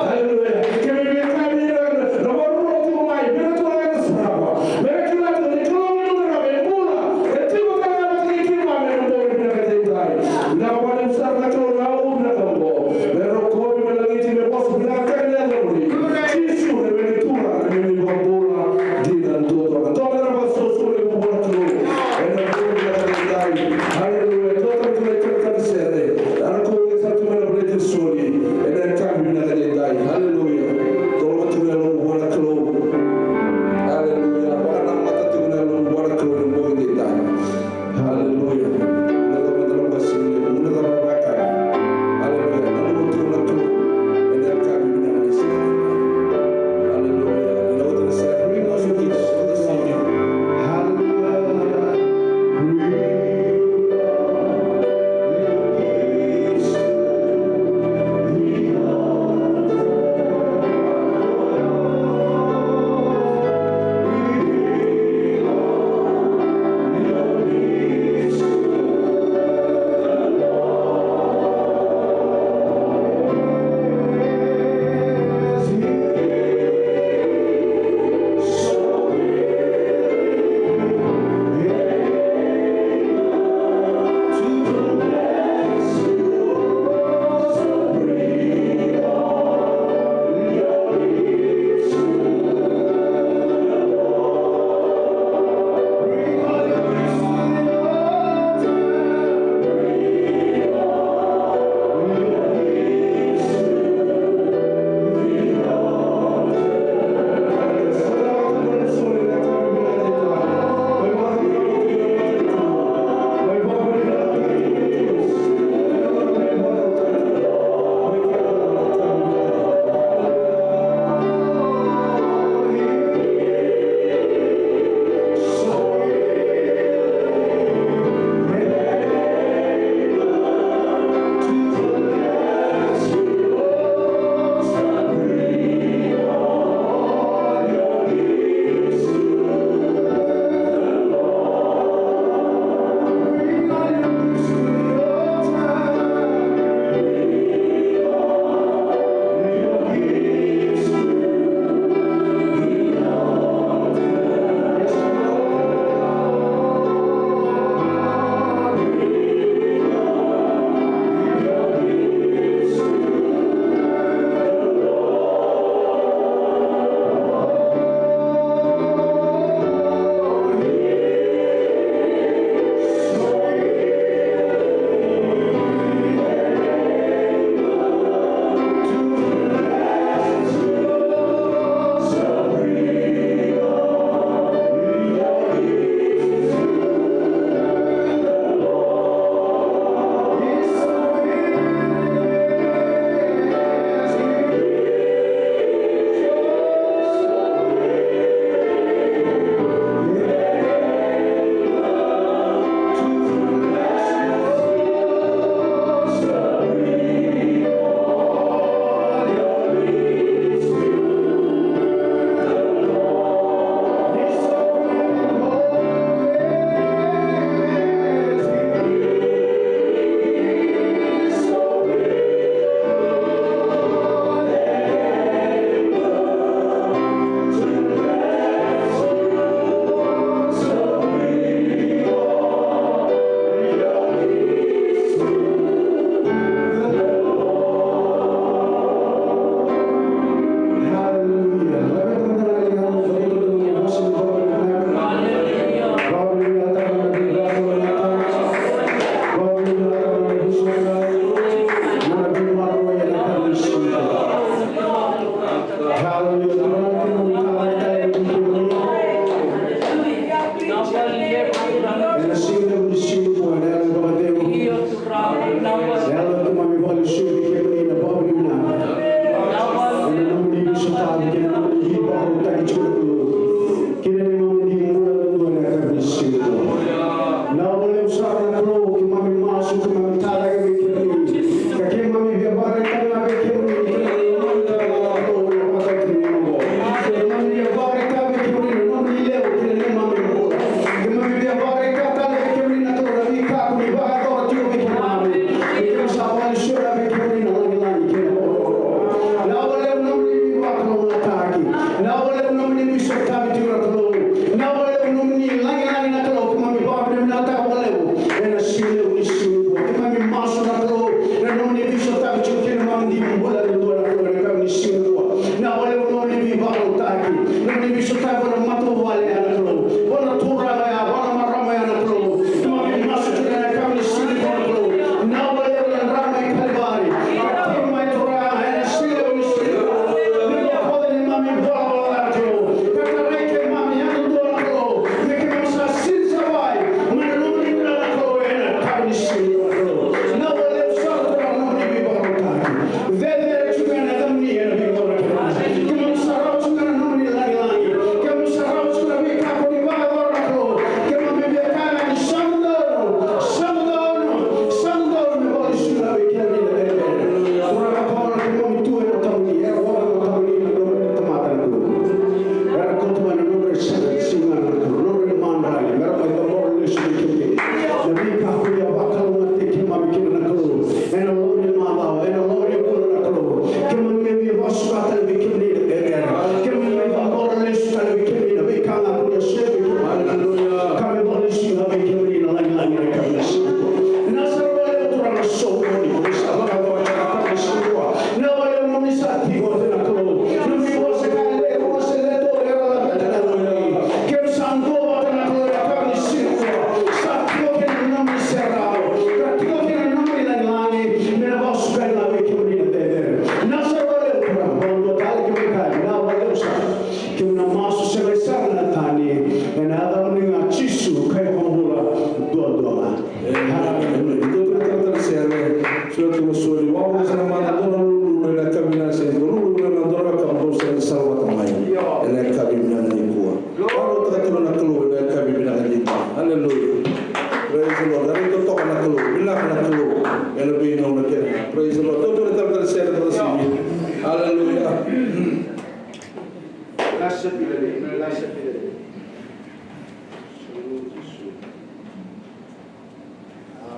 Hallelujah.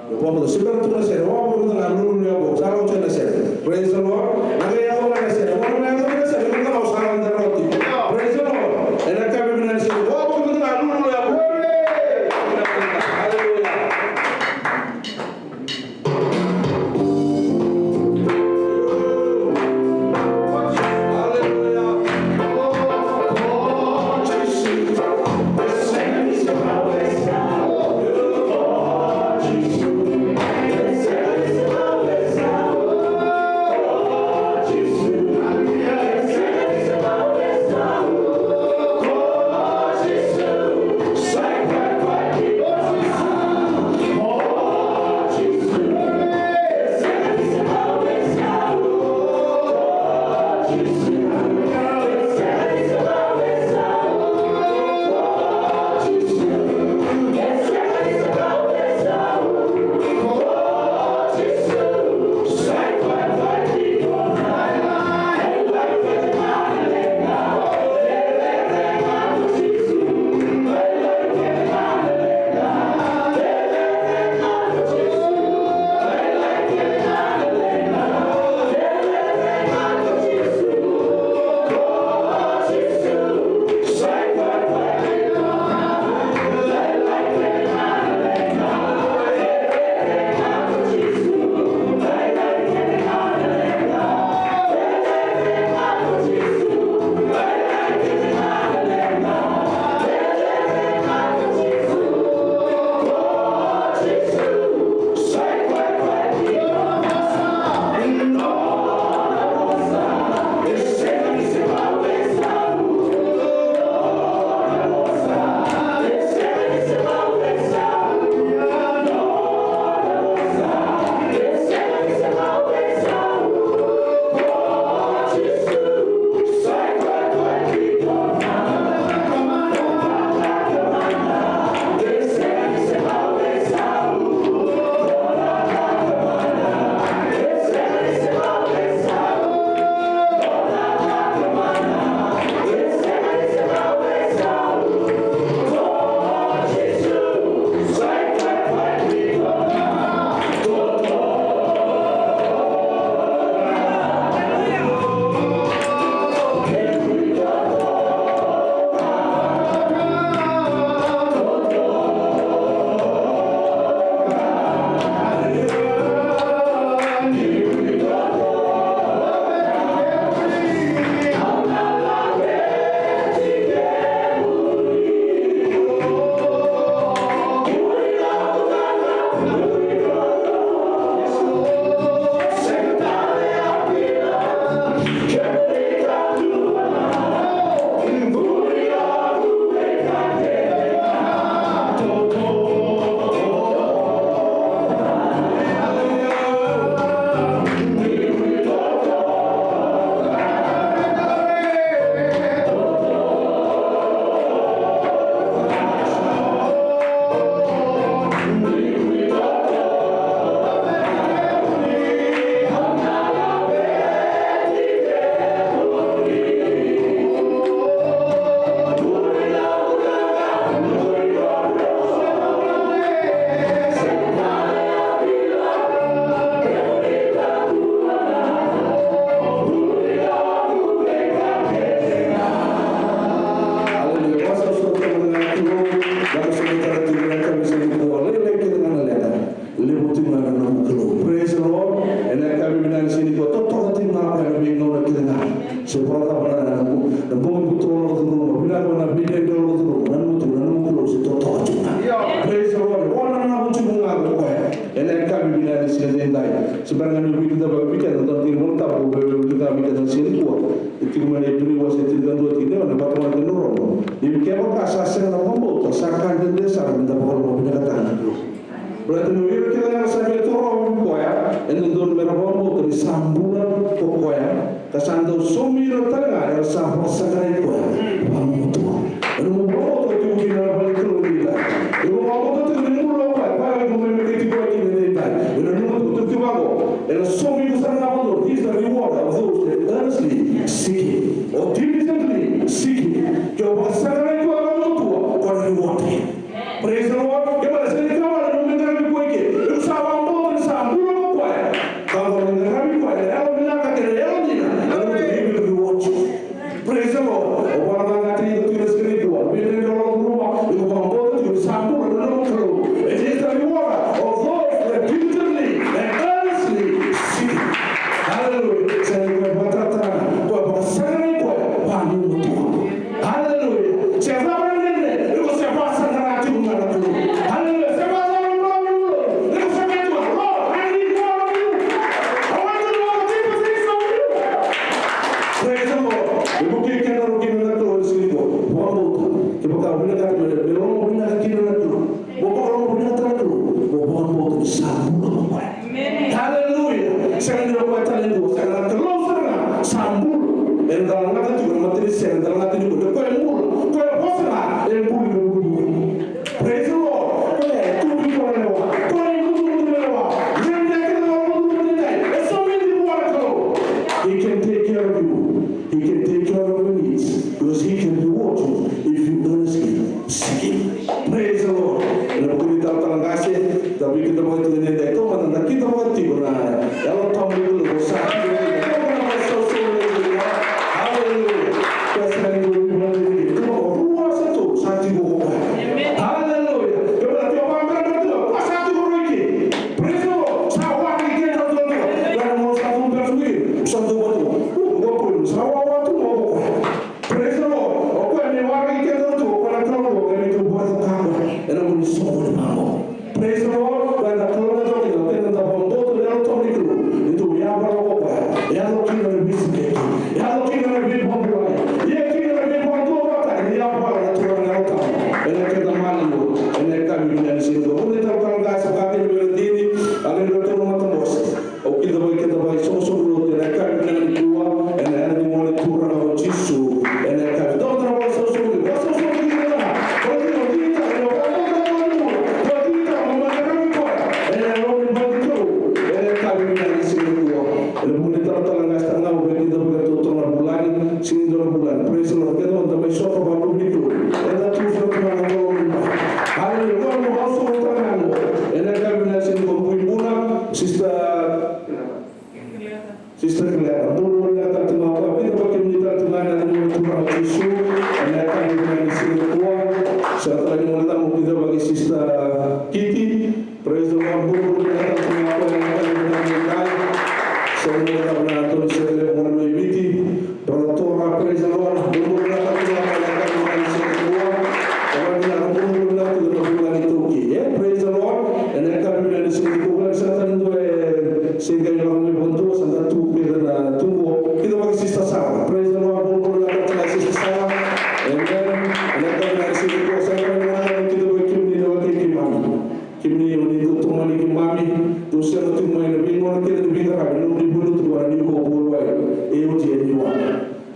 Vamos a super tu nascer, vamos a dar um novo, sabe o que nascer? Praise the Lord. Naga ya uma nascer, vamos na outra nascer, não vamos a andar roti. Praise the Lord. Ela cabe bem nascer, vamos a dar um novo. Hallelujah. Praise the Lord. sambulu ko. Hallelujah. Saya ndio kwa talento sana kalosana sambulu. Endala ngata tu materi sen endala ngata tu ko embulu. Ko posana embulu. Praise the Lord. Ko tu ko lewa. Ko embulu lewa. Jende ke na embulu lewa. So many people He can take care of you. He can take care of your needs because He can reward you if you earnestly seek Him. Praise the Lord. Na pagkuli talang kasi, tapi kita mau itu ini itu mana kita mau itu benar. Kalau tahu dulu dosa itu kita masuk surga. Haleluya. Kasih dulu benar itu ruas itu santi buku. Haleluya. Coba coba ambil betul. Pas santi buku ini. Praise the Lord. Sawa kita betul. Dan mau satu bersui satu betul. Gua pun sawa waktu mau. Praise the Lord. Oke ni wari kita betul. Kalau tahu ini tu buat kamu. Dan mau semua kamu. Praise the Lord. Dan kalau kita kita tak mau tu dia tahu itu ya kalau apa ya lo kita lebih sedih ya lo kita lebih popular ya kita lebih popular tak ya apa ya Tuhan yang tahu dan kita malu dan kami dari sini tu pun kita kalau nggak sebagai berdiri ada dokter rumah tembus oke kita baik sosok dulu dan kami dengan dua dan ada di mana turun awal Yesus dan kami dokter awal sosok kita praise the Lord. Kita untuk besok baru itu. Kita terus terang. Haleluya. Kita mau terang. Ini kami nasi kumpul pula. Sister kelihatan. Dulu kita tengah apa? Kita pakai minta tengah dan turun Yesus. Ini kami nasi kumpul. Setelah ini kita mau kita bagi Sister Kitty. Praise the Lord. Dulu kita tengah apa? Yang kami minta. Semua kita benar tulis saya mau mengikuti. Protora praise the Lord. Dulu kita tengah apa? Yang kami nasi kumpul. Kalau kita dulu kita bulan itu Turki. Ya, praise the Lord. Dan kami nasi kumpul. Setelah itu sehingga yang membantu sangat tunggu kita bagi Sister Sarah. Praise the Lord. Dulu kita tengah Sister Sarah. Amen. Dan kami nasi kumpul. Saya mengenal kita bagi Kimni itu teman di mami terus saya tu main lebih mana kita lebih kerap belum dibulu tu orang ni kau bulu ay dia juga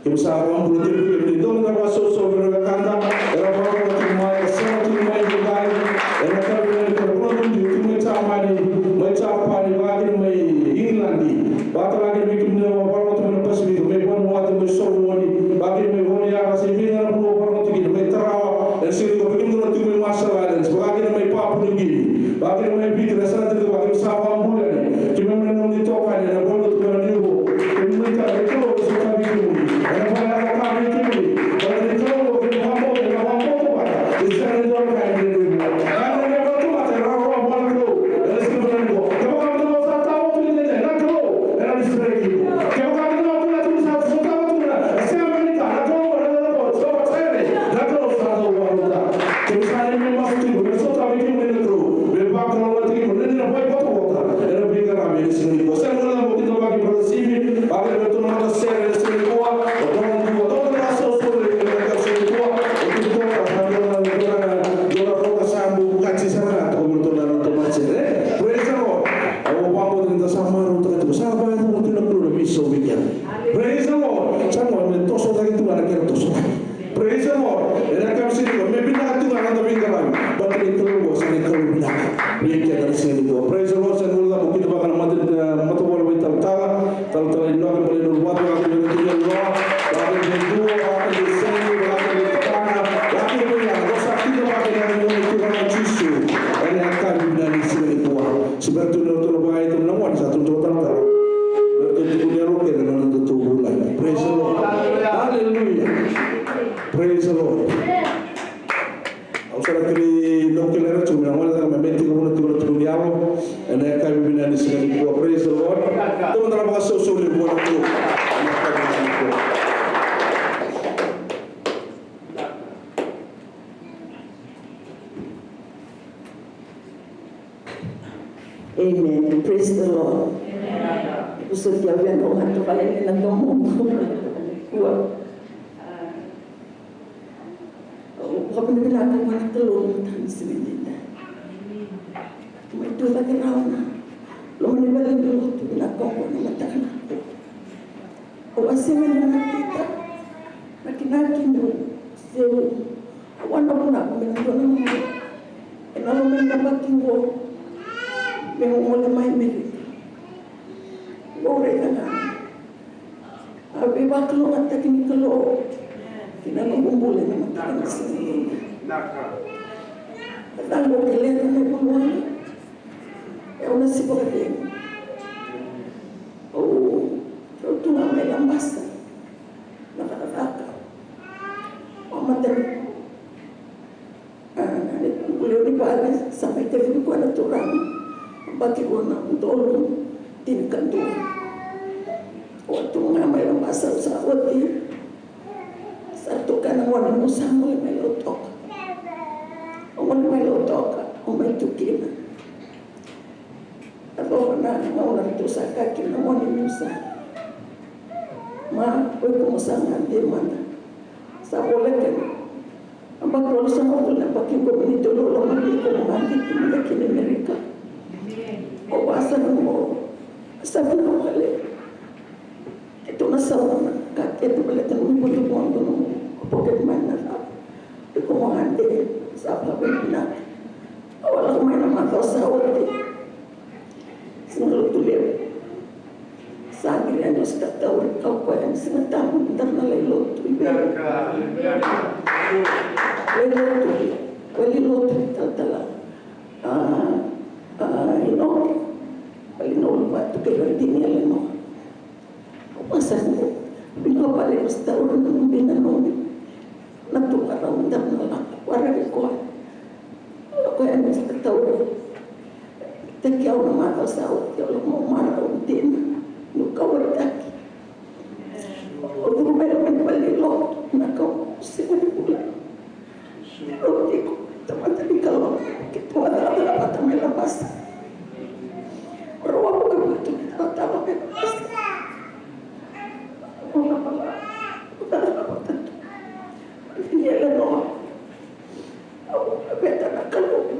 kita sama bulu tu kita dong nak masuk berkata era orang tu main saya tu main juga era kalau kita belum tu macam apa bagi main Irlandi batu lagi bikin orang tu lepas itu main buat tu solusi bagi main ya masih biar orang tu kita main terawal dan sini tu bikin tu main masalah dan sebagai main Papua New Guinea bagi main bikin rasa tu bagi sahabat bulan kita main di tokan dan boleh tu main dulu kita itu suka bikin dan pada kami itu kalau itu kita mampu tu pada di sana tu kan dulu karena dia tu macam orang malu dan sebenarnya kalau kamu tak tahu tu dia nak tu dan di sana itu kalau kamu tak tahu tu satu suka tu saya menikah nak tu orang tu saya nak tu satu orang tu kita sana memang tu besok kami itu kalau nanti kemudian apa itu kota, ada bingkai kami di sini. Bosan mana mungkin kita bagi bersih, bagi betul mana share di sini kuah, orang masuk surga kita sini kuah, itu kuah kita roka sambu kaci sana atau betul untuk macam ni. Praise the Lord. Awak bangun kita sama untuk itu. Sahabat itu mungkin perlu lebih sobinya. Praise the Lord. Sama mentosok lagi tu ada kira tosok. Praise the Lord. Dan kami sini kami pindah tu ada bingkai kami. Bagi itu bos ini kami pindah. Dia dari sini tu. Praise the Lord. Saya mula mungkin bakal mati bola betul tal ini akan boleh buat lagi dengan Allah. Lagi berdua, lagi di sini, lagi di tanah, lagi punya. Dosa kita pakai dengan Tuhan Yesus. Ini akan dari sini kuah. Seperti itu baik itu namun satu total tak. Berarti punya roke dengan untuk bulan. Praise the Lord. Hallelujah. Praise the Lord. Saudara kiri lokal era cuma awal dalam membentuk komunitas dialog, dan kami bina di sini kuah. Praise the Lord. Teman-teman bahasa usul buat itu. Amen. Praise the Lord. Usut ya biar Tuhan tu kalau ini nandong kuat. Kapag naglalaki mo ng tulong ng sinin nila. Tuta ke rauna. Lo menibali dulu tu na kongo na matana. O asema na kita. Makinaki ndu seu wana kuna kumendona mu. Ena lo menda bakingo. Me ngole mai meri. Ore kana. Abi baklo ngata kini kalo. Kina ngumbule na matana sini. Tango kelele na kumwani. Una sipokateni. Tunga mela mbasa. Nakataka. Wamatani. Ulio ni pale sampai tevi kwa naturang. Baki wana mtolo tini kantua. Watunga mela mbasa usawati. Sartoka na wana musamu melotoka. Wana melotoka. Umetukina. Atau na ngauna tusa kaki na wani nusa. Ma wewe musanga ndemana. Saboleke. Ambako walisema tuna pakingo minitolo lo mandiko mandi kimekini Amerika. Obasa ngo sabu no kale. Ito na sawana ka ito pala tanong mo to kung ano pocket man na sa. Ito mo hande sa pabina. Wala ko may naman sa wala. Sinalo tuloy. Sabi niya nyo sa tatawag ka pa yan. Sinatawag na nalailoto. Waliloto tatala. Palinolo ba ito kayo hindi niya lino. Umasan ko. Pinapalino sa taon ng binanon. Natularaw na lang. Warag ko. Ako yan sa tatawag. Takiaw na mata sa awat ka lang mo maraw din. Nukawal taki. O rumero may palilo. Nakaw siya pula. Roti ko. Tamatali ka lang. Kituwa na dapat ang labas. Pero ako ka ito. Tatama ka labas. Ako na pala. Tatama ka ito. Hindi yan ako. Ako na beta na kalong.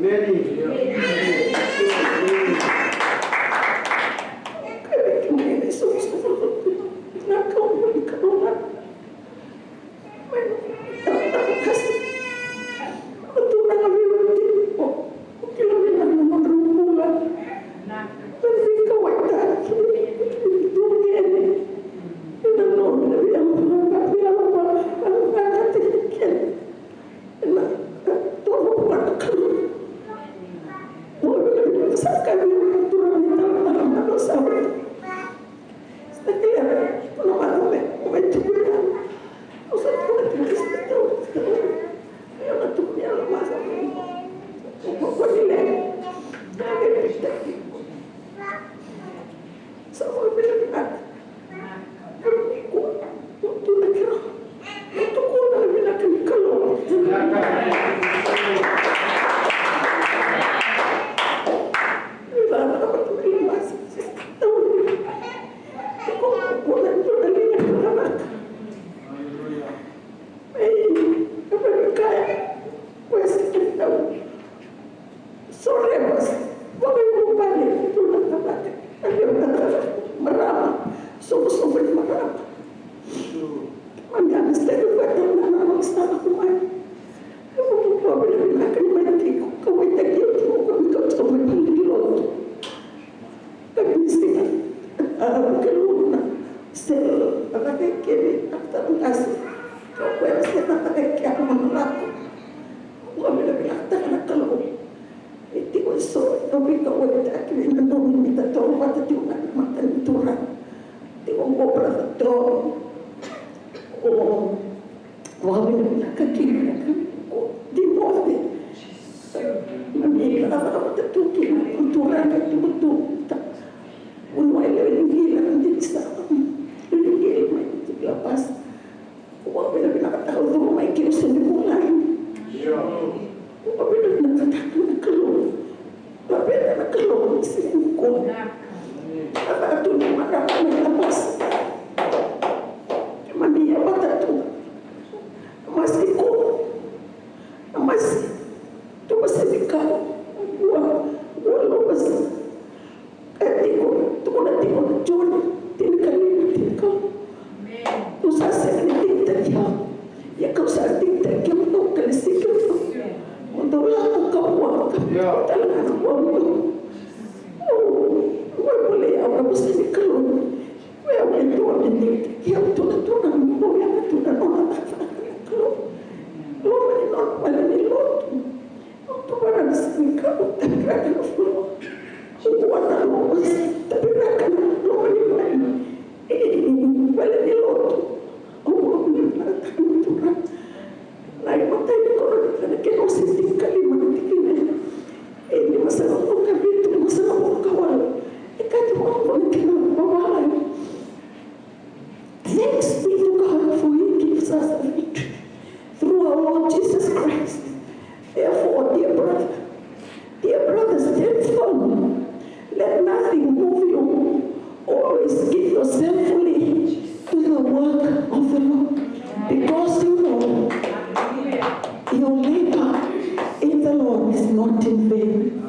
Mas tu masih dekat, gua lupa. Dios, tapi mereka belum menikmati. Ini balik di lotu. Oh, mereka Tuhan. Lain mata ini kalau kita masih tinggal di mana tinggal. Ini masalah bukan itu, masalah bukan kawal. Ikat orang kita bawa. Thanks be to God for He gives us the victory through our Lord Jesus Christ. Therefore, dear brothers, stand firm. Let nothing move you. Always give yourself fully to the work of the Lord, because you know your labor in the Lord is not in vain.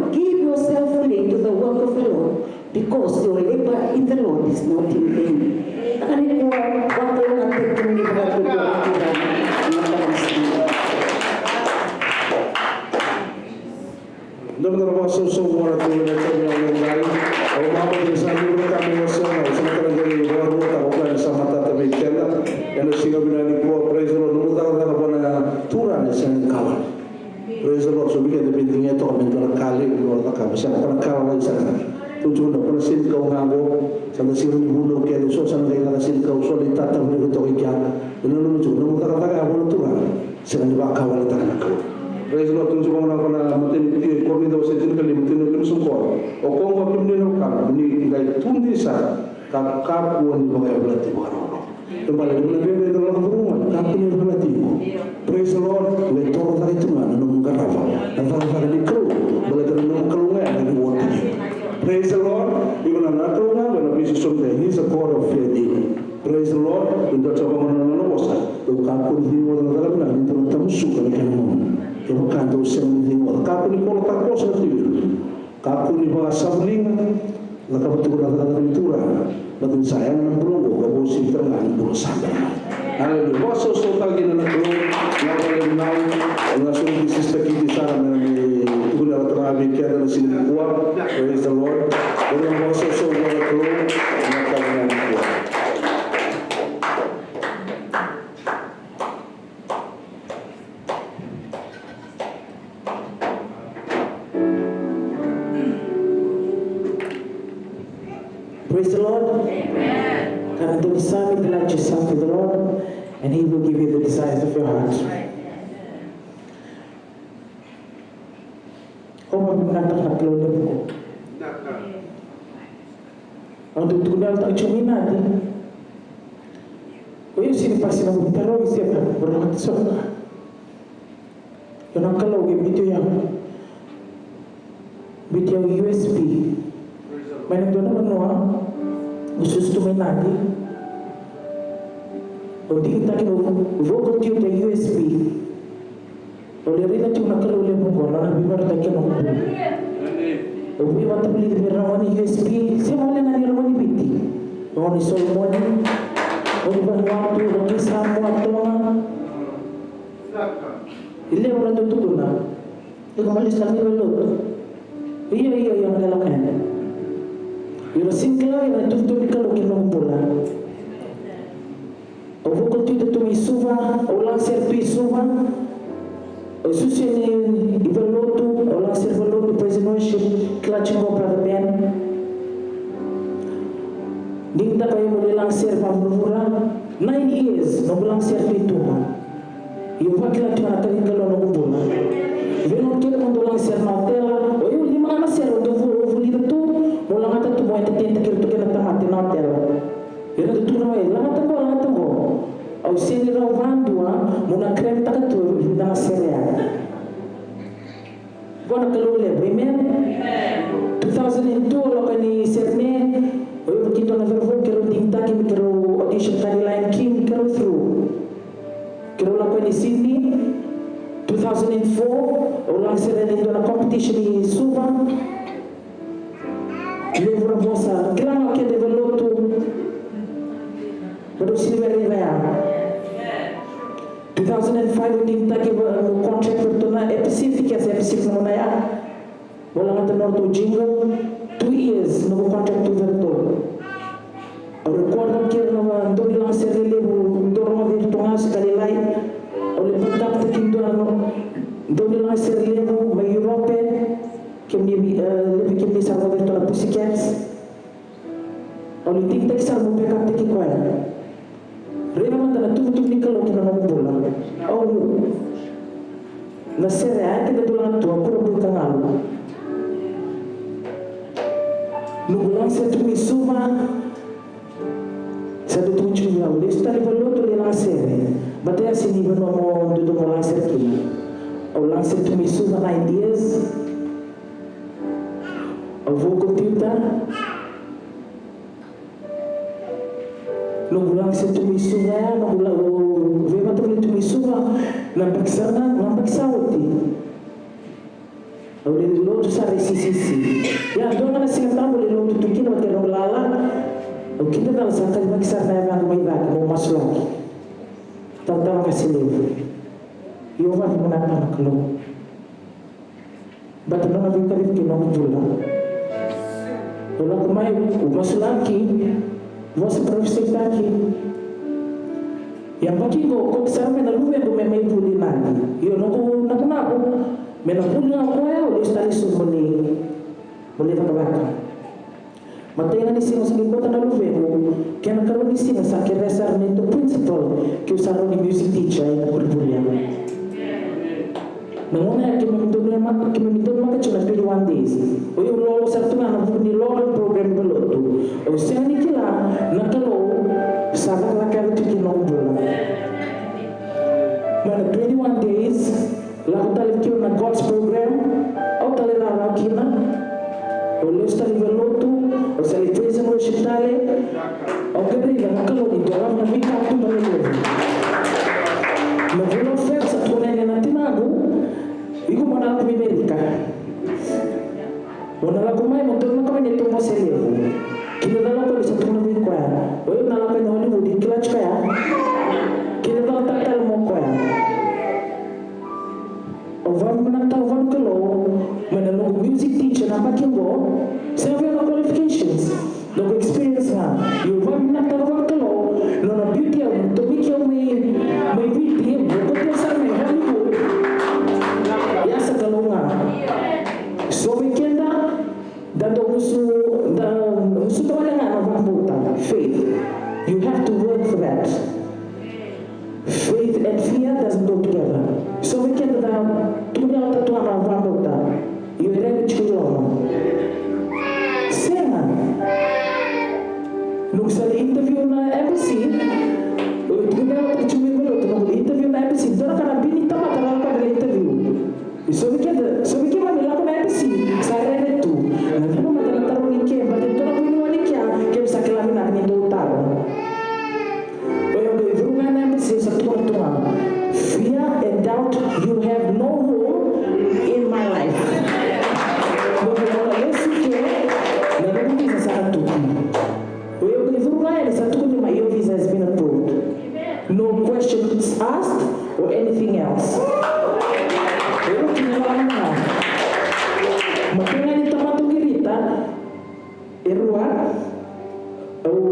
Give yourself fully to the work of the Lord, because your labor in the Lord is not in vain. tunjuna pala sin kau ngago sama sirun bulo ke so sama kala sin kau so di tata boleh to ikya nunu tunjuna mutara taga bola tura sekan ba ka wala tan ko praise Lord tunjuna na matin ti ko ni do se tin kali matin ko sum ko o ko ko kimni no ka ni ngai tundi sa ka ka ko ni ba ya blati ba no kembali dengan bebe dalam rumah kami yang berlatih praise the Lord le toro tadi itu mana nung karafa dan tadi di kru boleh terus kelungan dari buat ini praise the Lord even anak kelungan dan habis something he's a God of faith praise the Lord untuk coba mana bosa tu kapun hiwo dan dalam nak itu tamusu kalau kamu kalau kantor sen hiwo kapun ni kalau tak kosa tu kapun ni bahasa sabling laka betul dalam itu batin sayang ng bulong ko kabo si terang bulo sabar ano di boso so tagi na nagro na wala na na so di sister kiti sara na ni tula trabi kaya na sinikuwa praise the Lord wala boso so wala klo na kanya kuwa Praise the Lord. Amen. Karena itu bisa delight yourself with the Lord, and He will give you the desires of your heart. Oh, mengatakan nak keluar dari buku. Untuk tunggal tak cuma nanti. Oh, you sini pasti nak bertaruh siapa berangkat surga. Yang nak kalau gitu yang USB. Mana tu nak menua, khusus tu main lagi. Untuk kita ni vocal tube dan USB. Oleh rida tu nak kalau oleh bukan, nak biar tak kena bukan. Oleh waktu beli berawal USB, semua orang ni orang ni biti. Orang ni semua ni, oleh waktu lagi sama waktu mana. Ile orang tu tu na, itu kembali sekali belum. Iya yang dalam ni. Yung singkla yung natutuloy ka lo kinumpula. O vukol tito tumisuva, o lang ser tuisuva, o susi ni iverlotu, o lang ser verlotu presidentship, clutching ko para ben. Dingta kayo muli lang ser pamurura, 9 years, no lang ser tuituha. Yung pakila tuwa natalin ka lo nukumpula. Venot kira kung lang ser mautela, o yung 5 na ser, o vuli na tu, mula kata tu mau entertain tak kira nak tamat di hotel. Ia tu tu nama lah kata go. Au sini rau vandua muna krem tak tu nama seria. Gua nak keluar amen. 2002 lokal ni serne. Oh kita nak berfuk kira tingta kita kira audition kali lain kim kira through. Kira lokal ni Sydney. 2004 orang serne itu nak competition di Subang. Livro vossa, clama che develoto baru sini beraya. 2005 din taki contract bertuna Pacific mana ya? Bola ngata norto jingle 2 years no contract tu verto. Record que no doni lancer relevo dormo virtual sekali lain. Oleh bentak tekinto ano doni lancer relevo ma Europe lebih kini sama dari tuan pusat, oleh tingkat besar membackup teki kuat. Rena mana tu ni kalau kita nak bola, oh, nasera kita tulang tu aku rebut kangal. Nubulang satu misuma, satu tujuh ya, oleh setali belum tu dia nasera. Bataya sini bernama duduk orang serki, orang satu misuma 9 years. Vocal tuta no bulang se tumisuga no bulang vema tu tumisuga nampak sauti oleh lo tu sari sisi ya do na singa tambo le lo tu kina te no lala o kita dal sakal maksar na yang mai ba mo maslaki tanta kasi levo yo va menata na klo bat no na vikari ke no jula. Kalau kemai umas laki, umas profesi laki. Yang bagi kok besar menalu memang memang buli lagi. Yo naku menabuli aku ya oleh stali sumoni boleh tak baca. Matei ni singa sa libutan na luvego, kaya nagkaroon ni singa sa kiresar nito principal que usaron ni music teacher na kuripulya. Nanguna kimimitul maka cuma 21 days. O yung lolo sa tunga na ni lolo program belotu. O siya ni kila nakalo sa lakar itu kinong Mana 21 days laku tali kyo na God's program au tali rara kina o los tali belotu o sali praise and worship tali o gabri na nakalo ni doram na mika tu belotu. Navulo fer sa tunay na tinago iku mana aku Amerika. Wana laku mai motor na kami nito mo selevo. Kina dala ko sa tunay ni kwa. O yung nalapay na Hollywood clutch kaya. Kina dala takal mo kwa. Ovan menantang ovan kelo, menelung music teacher nampak kilo, saya punya qualifications, no experience lah. You ovan menantang ovan kelo, no beauty yang tu mikir mai beauty, bukan dasar mai Hollywood. Ya sekalunga. So weekenda, dan musuh tu ada nggak ovan buta, faith. You have to work for that. Faith and fear doesn't go together. So we can tunya wata tuwa mavambota. You ready to go? Sena. Nung sa interview na embassy, tunya wata chumibolo tuwa interview na embassy. Dora kana binita matara ka interview. So we can mamila ko na embassy. Sa ready to. Nandito matara taro ni ke, but ito na puno ni kya ke sa kailangan natin ito taro. Fear and doubt, you have no role in my life. Your visa has been approved. No questions asked or anything else.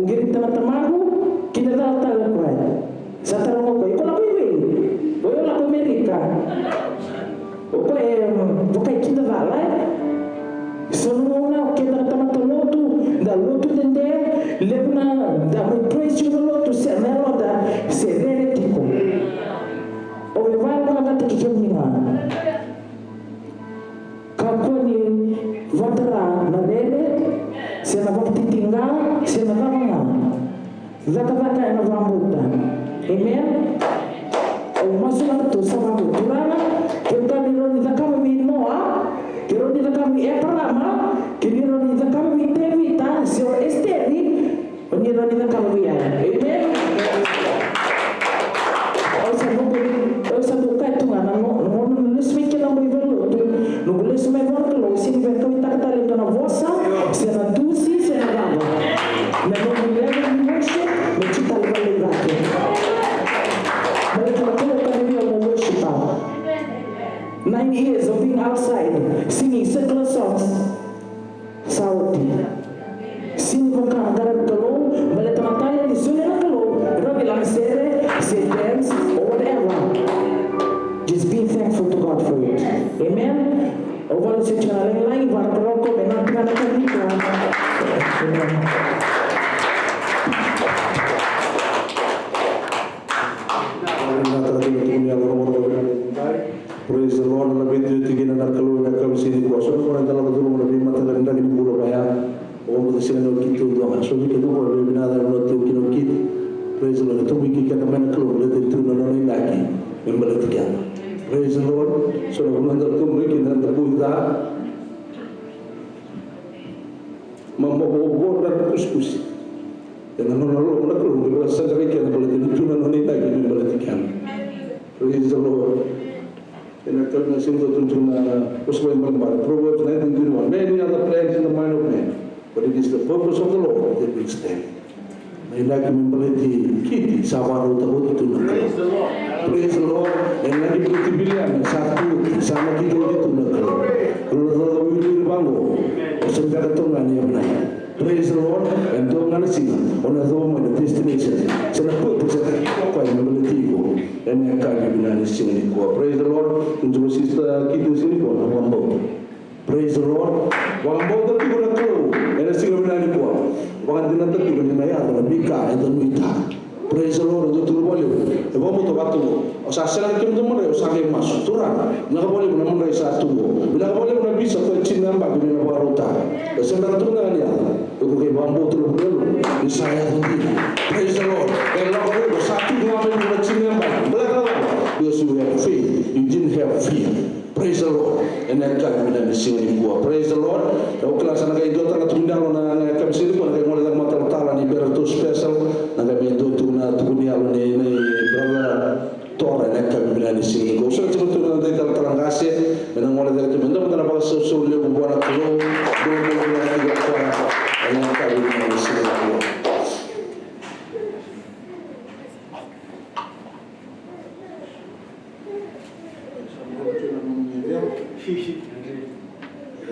Girita na tamago, kinadal talaga ko ay. Sa tarong ko, ikaw na ko yun. Boyo na ko Amerika. O ko bukai kinadal ay. So nuna, kita tamatoloto, da loto dende, lebna, da may praise yung loto, sa nero da, serenity ko. O iwala ka gata kikimninga. Kako ni vatara na rede, siya na baktitinga, siya na kamanga. Zaka na vambuta. Amen? O masuk tu sama turana, kita niloni zakama minoa, kiro ni zakama eprama, kiro ni zakama mitevita, sio esteri, o ni zakama via. Amen? O sabu kai tu ngana no nulis mikir na muy velo, no nulis mai vor lo sini ver kami tak talento na vossa, se na dusi, se na gava. Na no mulher ni worship, me chita le vale vake. But it will come here and worship out. 9 years of being outside, singing secular songs, Saudi. Sini kung kakagaran kalo, malatamataya ni Suya na kalo, rabi lang sere, say dance, or whatever. Just be thankful to God for it. Amen? O wala siya channel lang, iwan kalo ko, may nagkanakan dito. Amen. Praise the Lord. Lebih itu tiga nak kalau nak kami sini kuasa. Kalau dalam betul lebih mata rendah ini pulau bayar. Orang betul sini nak kita doa. So kita kalau lebih nada nak tu kita kita. Praise the Lord. Tu kita kita mana kalau lebih itu nak ni lagi. Membeli tiga. Praise the Lord. So kalau nak tu kita nak tahu dah. Membawa dan kus-kus. Dan nak kalau kita segera kita boleh itu nak ni lagi membeli tiga. Praise the Lord. In our third nation, the Proverbs 19:21. Many are the plans in the mind of man, but it is the purpose of the Lord that will stand. May lagi membeli kiti sabar utang itu nak. Praise the Lord. And lagi berarti bilian satu sama kita itu nak. Kalau kita willing bango, sebentar itu mana yang benar. Praise the Lord. And tu mana sih? Orang tu mana destination. Senapa tu saya kau yang membeli tigo. Dan yang kami benar sini kuat. Praise the Lord. Untuk sister kita sini kuat. Wambau. Praise the Lord. Wambau tu kita nak keluar. Dan sini benar kuat. na ya na bika enda nuita. Praise the Lord, ndo turubole. E bomo to batu. O sa sela kim to mo o sa ke mas turana. Na ka bole na mo re sa tungo. Bila ka bole na bisa ko chinamba bi na barota. O sa na tunga ni ya. Ko ke bambo turubole. Ni saya hindi. Praise the Lord. E la ko sa tunga me na chinamba. Bila ka because you have faith, you didn't have fear. Praise the Lord. And then God will sing in gua. Praise the Lord. Kau kelas anak itu tak tundang na kami sini pun kami mulai matal tala ni beratu special. Na kami itu tuna tunia ni brother Tora na kami bila sing in gua. So itu tuna dari terang kasih. Menang mulai dari itu menang menang apa so leu buat aku. Dulu na tiga kuara. And then kami bila sing in gua.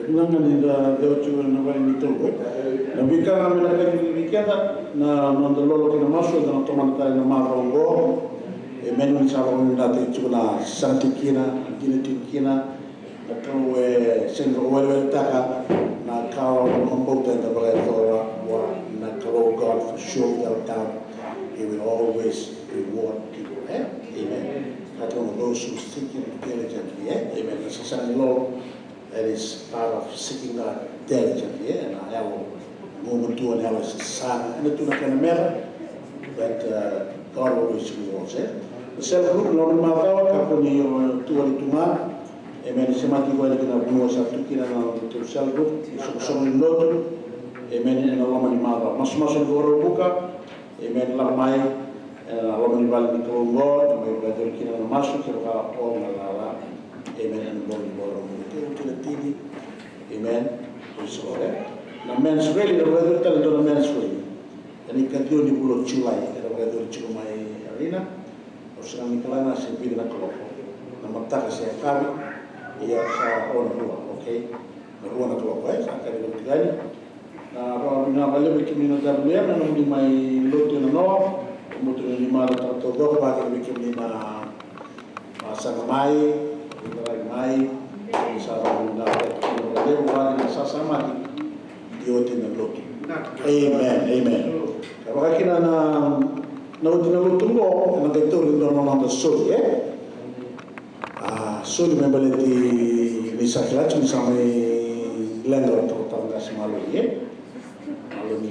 Nangan ida deu na vai ni tolo. Na vika na mena ka ni vikenda na no lolo ki na maso na toma na marongo. E menu ni sabo ni date chuna santikina, ginetikina. Na tolo e sendro wele taka na kao kombote da baletora wa na kalo God for sure will down. He will always reward people. Amen. Katon those who seek him diligently. Amen. That's a Lord. That is part of seeking God diligently, and I have a moment to analysis son and to the camera, but God always rewards it. The self group, Lord Mata, Caponi to Tuma, Amen. Semati wale kina bunua sa tukina na to self group, so ndoto, Amen. And Allah mani Mata, mas ngoro buka, Amen. Lamai, and Allah mani bali to God, may brother kina na masu kira all na la, Amen. And Lord to the TV, Amen. So na men's really the weather tell the men's really, and he can do the bulo chulai, the weather chulai arena, or some Nicolana se pide na coloco. Na mataka se kavi, ia sa on rua, okay? Na rua na coloco, sa kari lo tigani. Na vale que me na dar na no mai loto na no, mo to ni mala to do ba que me na sa mai, mai Amen, amen. Kalau kita na tunggu, na kita rin doon ng soli, soli may balik di misaklat, sa may lendor to tanda si malo ni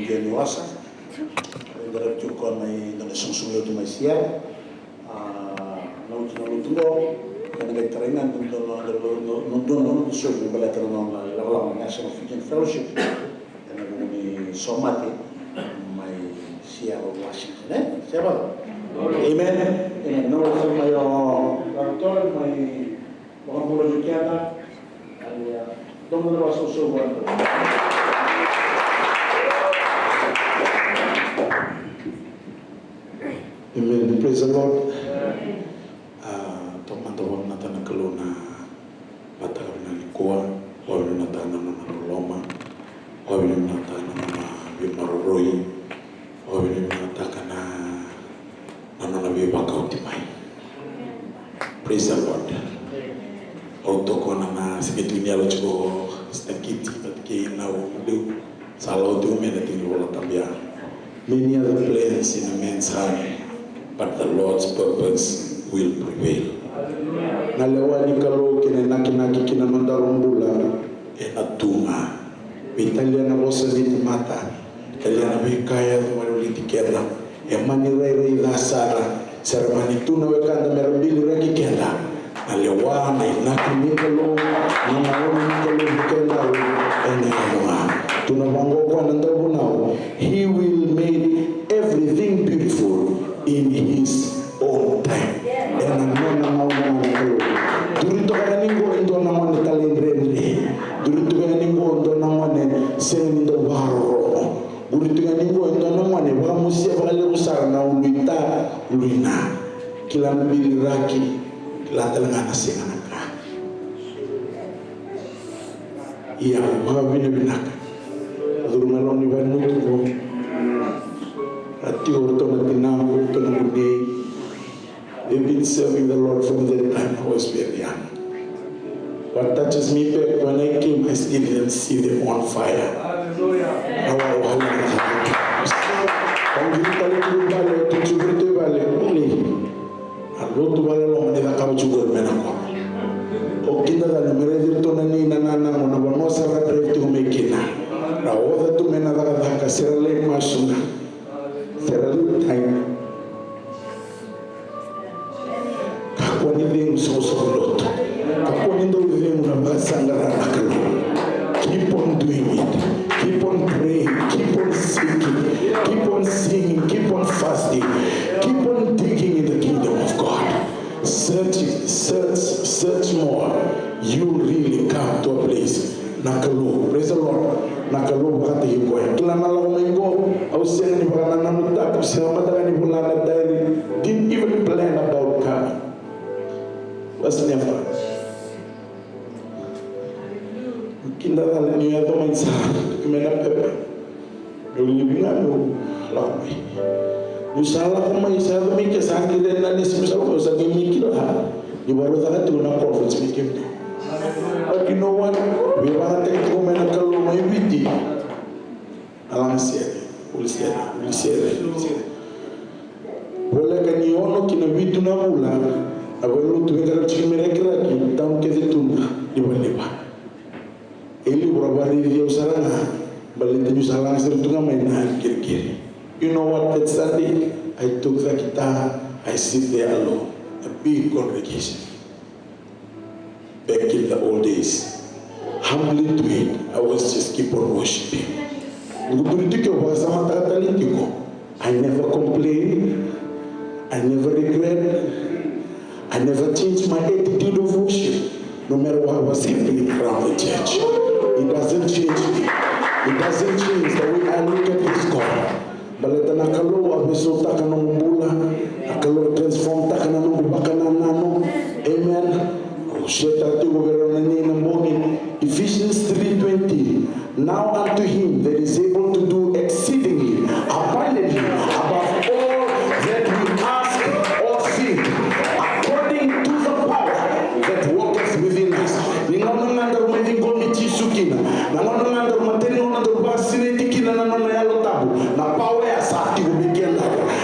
Genuasa, dari cukup may nasunsunod may siya, na tunggu. Kaya nagtaringan nung soli may balik ng lalang National Fusion Fellowship. Somati may Seattle, Washington. Siapa? Amen. Amen. Nomor sa mayo kantor may mga mula jukiana ay doon na susubuan. Amen. Praise the Lord. Teman-teman natin na kaluna matagal na likuan, wawin na tayo na manuloma, wawin na tayo na maroroy, wawin na tayo na nananabiba ka utimay. Praise the Lord. Auto ko na sigitu niya lo chiko stakiti at kaya na umuliw sa alaw di umena tingin wala tabya. Many other plans in a man's heart, but the Lord's purpose will prevail. Nalewani kalo kinanaki kinamandharumbula enatuma Italia na bosa dito mata Italia na may kaya tumaluliti kenda emani rei lasara sermani tuna wekanda merambili regi kenda nalewani nakimikalo namaoni mikalo kenda enema tunamangokwa nandobu nao. He will make everything beautiful in his own time. Durito ka ningo ito naman talendrende. Durito ka ningo ito naman sendo barro. Durito ka ningo ito naman baka musia baka lusar na ulita luina. Kila biliraki kila talaga nasinga ka. Iya mga binabinak. Durmalong ni ban mutu ko. Ati orto na tinampo to na bunay. They've been serving the Lord from the time I was very young. What touches me back when I came, I still didn't see them on fire. Hallelujah. Boza tu mena daga serale masuna. Serale time. Kakwani ding sosolot. Kakwani do ding na basangara akalo. Keep on doing it. Keep on praying. Keep on seeking. Keep on singing. Keep on fasting. Keep on digging in the kingdom of God. Search it. Search more. You really come to a place. Nakalo. Praise the Lord. Nakalo bakati hiko. Kila nala umengo. Au sena ni bakana namuta. Sena mataka ni bulana diary. Didn't even plan about coming. Was never. Kinda dal ni ato mansa. Kumena pepe. Dulu bila no lamai. Usala kuma isa to mi ke sangi de na ni simisa ko sa ke mi kilo ha. Ni baru tak tu na conference mi ke. But you know what? We want to take kumena kalau mai biti. Alang sia. Ulisia. Boleh kan ni ono kina bitu na mula. Abang tu kalau cimere kira ki tam ke tu di bawah. Eli berabari dia usarana. Balik tu salang sertunga mainan kiri-kiri. You know what? That Sunday, I took the guitar. I sit there alone. A big congregation. Back in the old days. Humbly to it. I was just keep on worshiping. I never complain. I never regret. I never changed my attitude of worship. No matter what was happening around the church. It doesn't change me. It doesn't change the way I look at this God. Baleta nakalo abeso takana mbula, nakalo transform takana mbakana nano. Amen. Sheta tu governo ni namboni. Ephesians 3:20. Now unto him that is able to do exceedingly abundantly above all that we ask or think, according to the power that worketh within us. Ningono ngandar mwezi komiti sukina. Nangono ngandar materi ngandar basine tikina nanona yalo tabu. Na power ya sati kubikienda.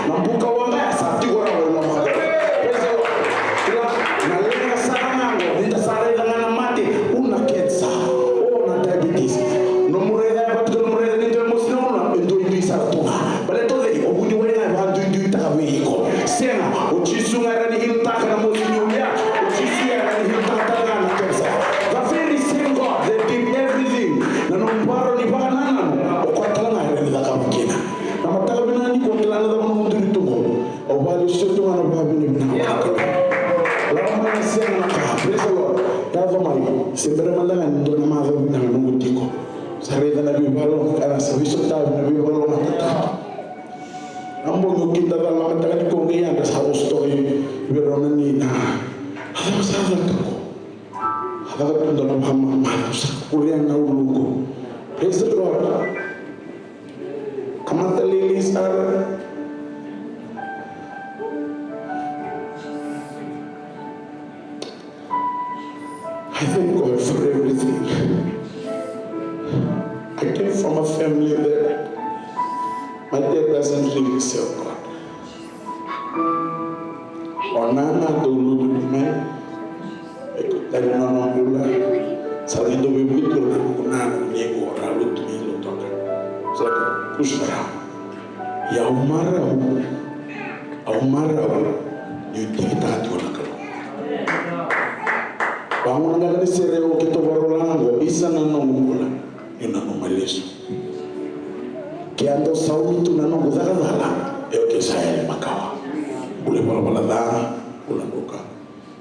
Na mbuka wanga ya sati wala wala mwana. Praise the Lord. Na lenga sana nango. Nita sare ngana mate. Una cancer. Una diabetes. No mureda ya batu no mureda nita musina una. Endo indu isaratunga. Bale tole obuni wenga ya bantu indu itakawe hiko. Sena. Uchisu ngara ni hiltaka na musini ulia. Uchisu ya ni hiltaka na cancer. The very same God that did everything. Na numparo ni baka nana. Okwatala na hile nida kabukina. Na mataka binani kwa kila nada munduri tuko. Obali shoto wana babi ni bina. Lama na sena na kaha. Praise the Lord. Yazo mai. Sembere mandanga ndo na maza bina nungu tiko. Sareda na bibalo. Kana sabiso tabi na bibalo matata. Ambo nukinda da lama mataka ni kongi yanda sa story. Verona ni na. Hada masada tuko. Hada kapunda na Muhammad Manusa. Kuliang na ulugo. Praise the Lord. Kamata lilies are I thank God for everything. I came from a family that my dad doesn't really serve God. Onana dulu man, dari nono mula, salindo begitu lakukan nego lalu tu milo toka. Saya pusara, ya umarau, you kita tu nak kalau. Bangun agak ni sereo kita barulango, isa na nongula, yun na nomaleso. Kaya ando sawi tu na nongo zakadala, eo kesaya makawa. Boleh bala-bala ulang buka.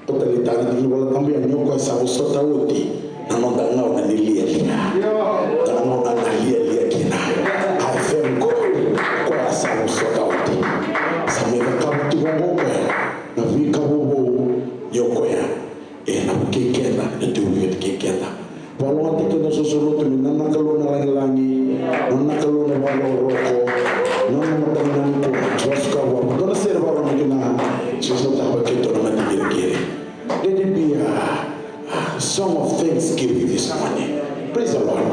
Totalitas di luar kami yang nyokoi sabu sota uti, nanon dangau na lilia-lia, nanon na lilia-lia kina. I thank God kwa sabu sota uti. Samira kabuti wangoke, na vika bubu nyokoya, na kekela, na tuwit kekela. Walau hati kena susulut ni, nana kalau na langi-langi, nana kalau na walo-roko, nana matang-nang ko, Diyos ka wamo. Doon na sila waro na gina, susunod ako kito naman ni kiri-kiri. Let it be a song of thanksgiving this morning. Praise the Lord.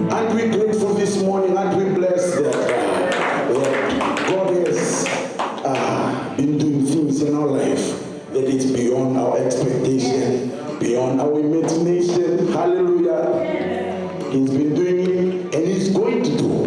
Aren't we grateful this morning? Aren't we blessed that God has been doing things in our life that it's beyond our expectation, beyond our imagination. Hallelujah. He's been doing it and he's going to do.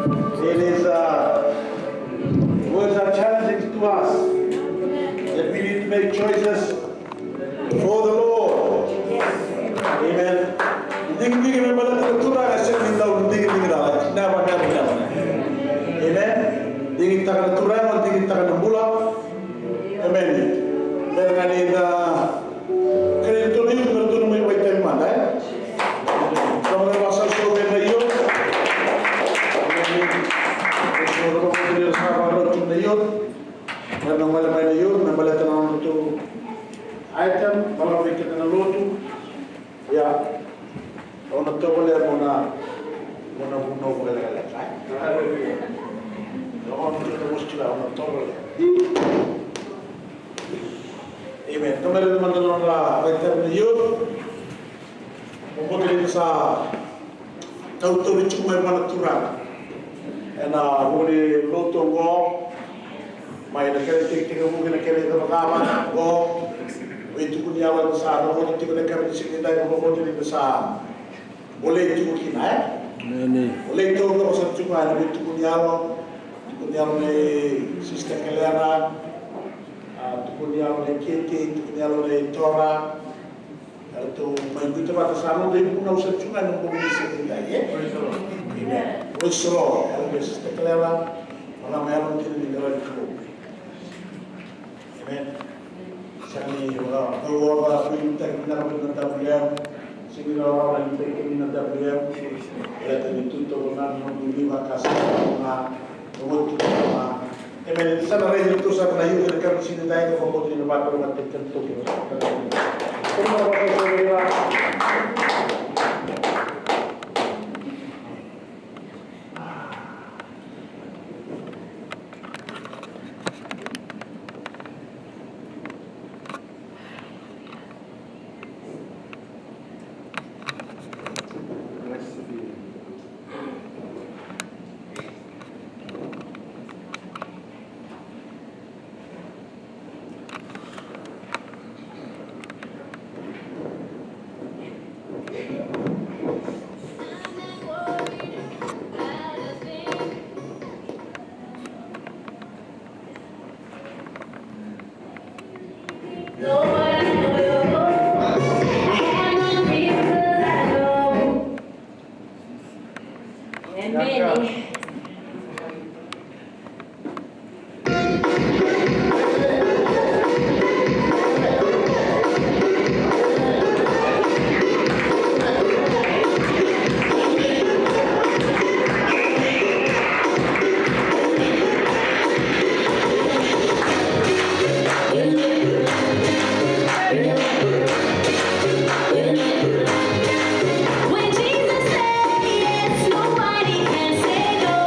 It is words are challenging to us that we need to make choices for the Lord. Amen. Hindi kami pala tutura kasi hindi kami dapat. Never. Amen. Hindi kita ka tutura, hindi kita ka nambula. Amen. Pero kanina ganito rin pero doon may white time man, eh? So mga basal sa open na yun. So mga pagkakil sa kaparot na yun. Nang malamay na yun, may balata na ito item, malamay kita na loto. Ya, kalau nak tahu boleh mana bunuh boleh lagi. Kalau nak tahu mesti lah, nak tahu boleh. Amen. Kemarin teman-teman lah, kita menyuruh membuat sa tahu cuma mana turun. Ena boleh loto go, mai nak kena tik mungkin nak kena terkawan go. Itu pun yang besar, kalau itu kita kami sekitar kalau itu besar, boleh itu kita, boleh itu kalau satu cuma itu pun yang ni sistem kelihatan, itu pun yang ni kiti, itu pun yang ni tora, itu main kita pada sana itu pun usah cuma yang boleh sekitar, ya. Usul, yang sistem kelihatan, malam yang mungkin di dalam itu, amen. Sani orang tua minta kita minta beliau, sehingga orang minta minta beliau, ya tadi tutup dengan membeli makasih dengan membuat rumah. Amen. Sana lagi itu saya pernah juga dekat sini tadi kalau mau di tempat rumah tertentu. Terima kasih. When Jesus said yes, nobody can say no.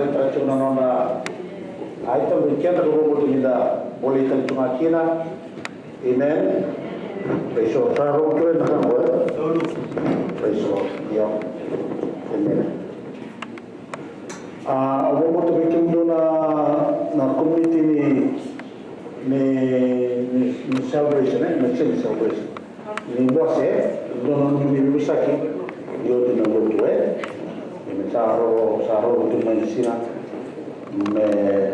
kita cuma nona item weekend aku mau kita boleh kali cuma kira. Amen. Besok taruh tu nak apa? Besok ya. Amen. Aku mau tu bikin tu na community ni celebration ni celebration. Ni bos dono ni lusaki yo tu na lo tu Ni saro tu medicina me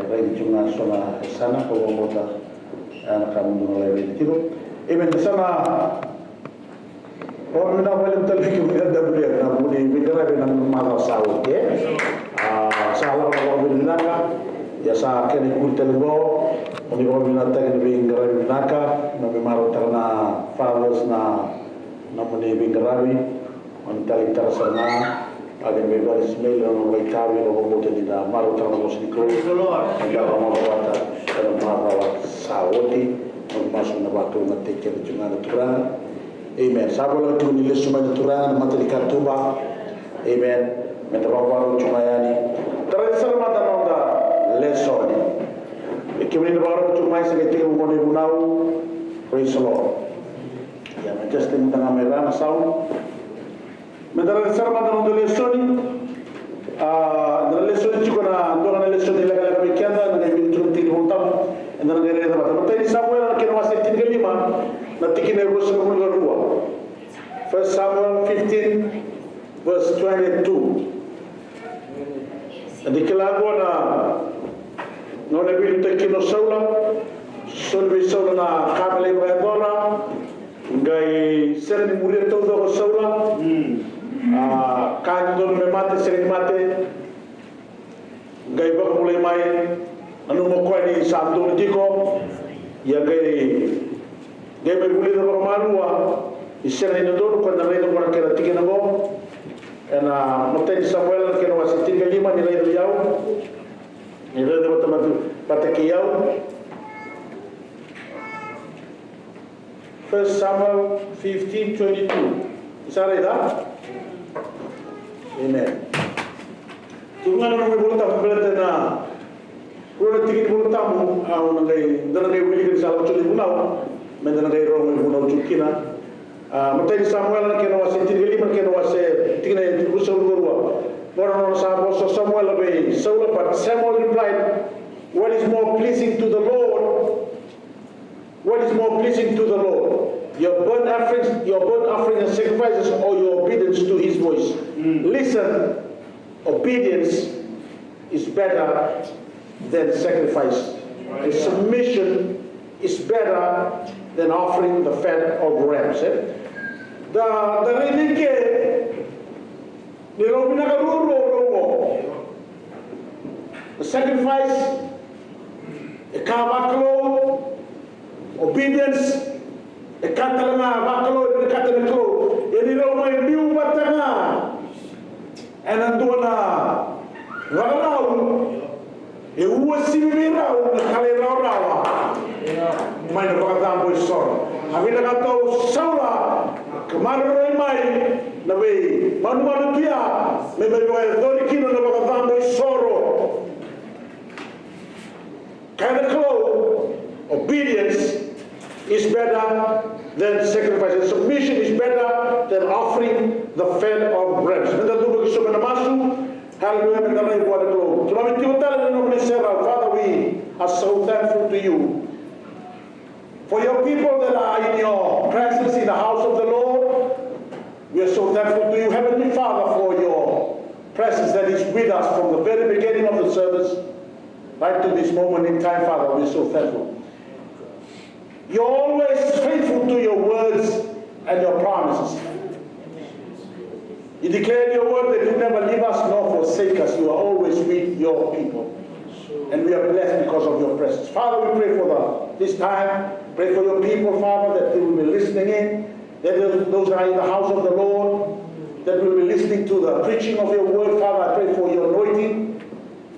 regiunga sola sana ko bota ana kamu no le tiro Amen sana or mina wale talfiki mina dabule na muni bidara na mara sawo ke sala ko binaka ya sa kene kultelgo oni ko binata ke bingara binaka na maro tarna fathers na muni bingarawi on tali tarasana ada bebas Ismail dan orang kawin orang muda di dalam maru terang musik itu ada orang wata dan marawat sawoti masuk na waktu mati kerjungan turan amen sabola tu ni lesuma turan mati katuba amen metabawaru cumayani terasa mata nonda lesoni ikimini baru cumai sebagai umone bunau praise the Lord ya majesty tengah merah saung Mendarat sarma dalam lesoni, dalam lesoni juga na, doa na lesoni lagi berkianda, na kami cuma tiga montam, dan na kami ada apa. Tapi Samuel kita masih 3:5, na tikin verse 2. First Samuel 15 verse 22. Di kelagu na, nona bilu tekino Saula, Saula na kamele bayadora, gai sering murid tu doa Saula. Kan don me mate sering mate gai ba mulai main anu mo ko ni santo diko ya gai me mulai do malua isere ni do ko na redo ko kera tikina go ena moten Samuel ke no asitin ke 5 ni redo yau ni redo tamatu patake yau First Samuel 15:22 isara ida Amen. Tungan orang berbuat berarti na, orang tinggi berbuat tamu, orang nangai, dan nangai beli salah curi bunau, mendan nangai orang bunau cukina. Mungkin Samuel nak kena wasi tinggi lima kena wasi tinggi rusul gurua. Orang Samuel lebih Saul, but Samuel replied, "What is more pleasing to the Lord? What is more pleasing to the Lord? Your burnt offering and sacrifices, or your obedience to His voice?" Listen, obedience is better than sacrifice. And submission is better than offering the fat of rams. The renike ni robina garuro. The sacrifice, the kabaklo, obedience, the katalana baklo, the katalaklo. Ini romai biu batanga. Anandona Ralau Ewusimira Kalerawa Mind Bagdam was sorry. Havinato Saula Kamara Mai Nawe Manuatia maybe Dorikin and Bagdam was sorrow. Kanako obedience is better than sacrifice. Submission is better than offering the fat of rams. And the Lord is so hallelujah, Father, we are so thankful to you for your people that are in your presence in the house of the Lord. We are so thankful to you, Heavenly Father, for your presence that is with us from the very beginning of the service right to this moment in time, Father. We are so thankful. You're always faithful to your words and your promises. You declare in your word that you never leave us nor forsake us. You are always with your people. And we are blessed because of your presence. Father, we pray for this time. Pray for your people, Father, that they will be listening in. That those that are in the house of the Lord, that will be listening to the preaching of your word. Father, I pray for your anointing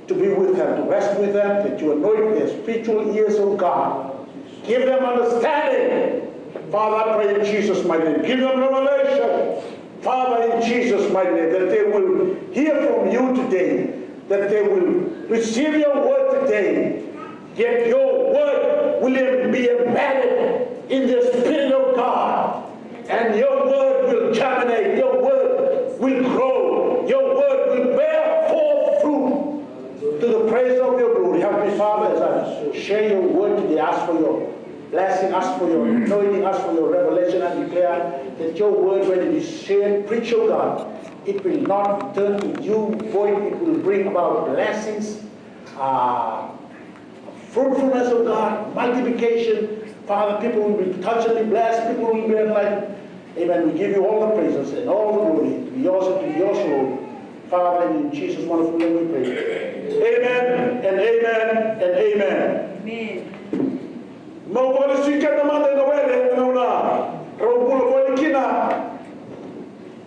to be with them, to rest with them, that you anoint their spiritual ears, oh God. Give them understanding. Father, I pray in Jesus' mighty name. Give them revelation. Father, in Jesus' mighty name, that they will hear from you today. that they will receive your word today. Yet your word will be embedded in the Spirit of God. And your word will germinate, your word will grow, your word will bear forth fruit to the praise of your glory. Heavenly Father, as I share your word today, ask for your blessing, ask for your anointing, ask for your revelation, and declare that your word, when it is shared, preach, O God, it will not return to you void. It will bring about blessings, fruitfulness of God, multiplication. Father, people will be touched and be blessed, people will be enlightened. Amen. We give you all the praises and all the glory to be yours and to be yours alone. Father, in Jesus' wonderful name we pray. Amen and amen and amen. Amen. Mau boleh sikit nama dia nawele nauna. Rompul boleh kina.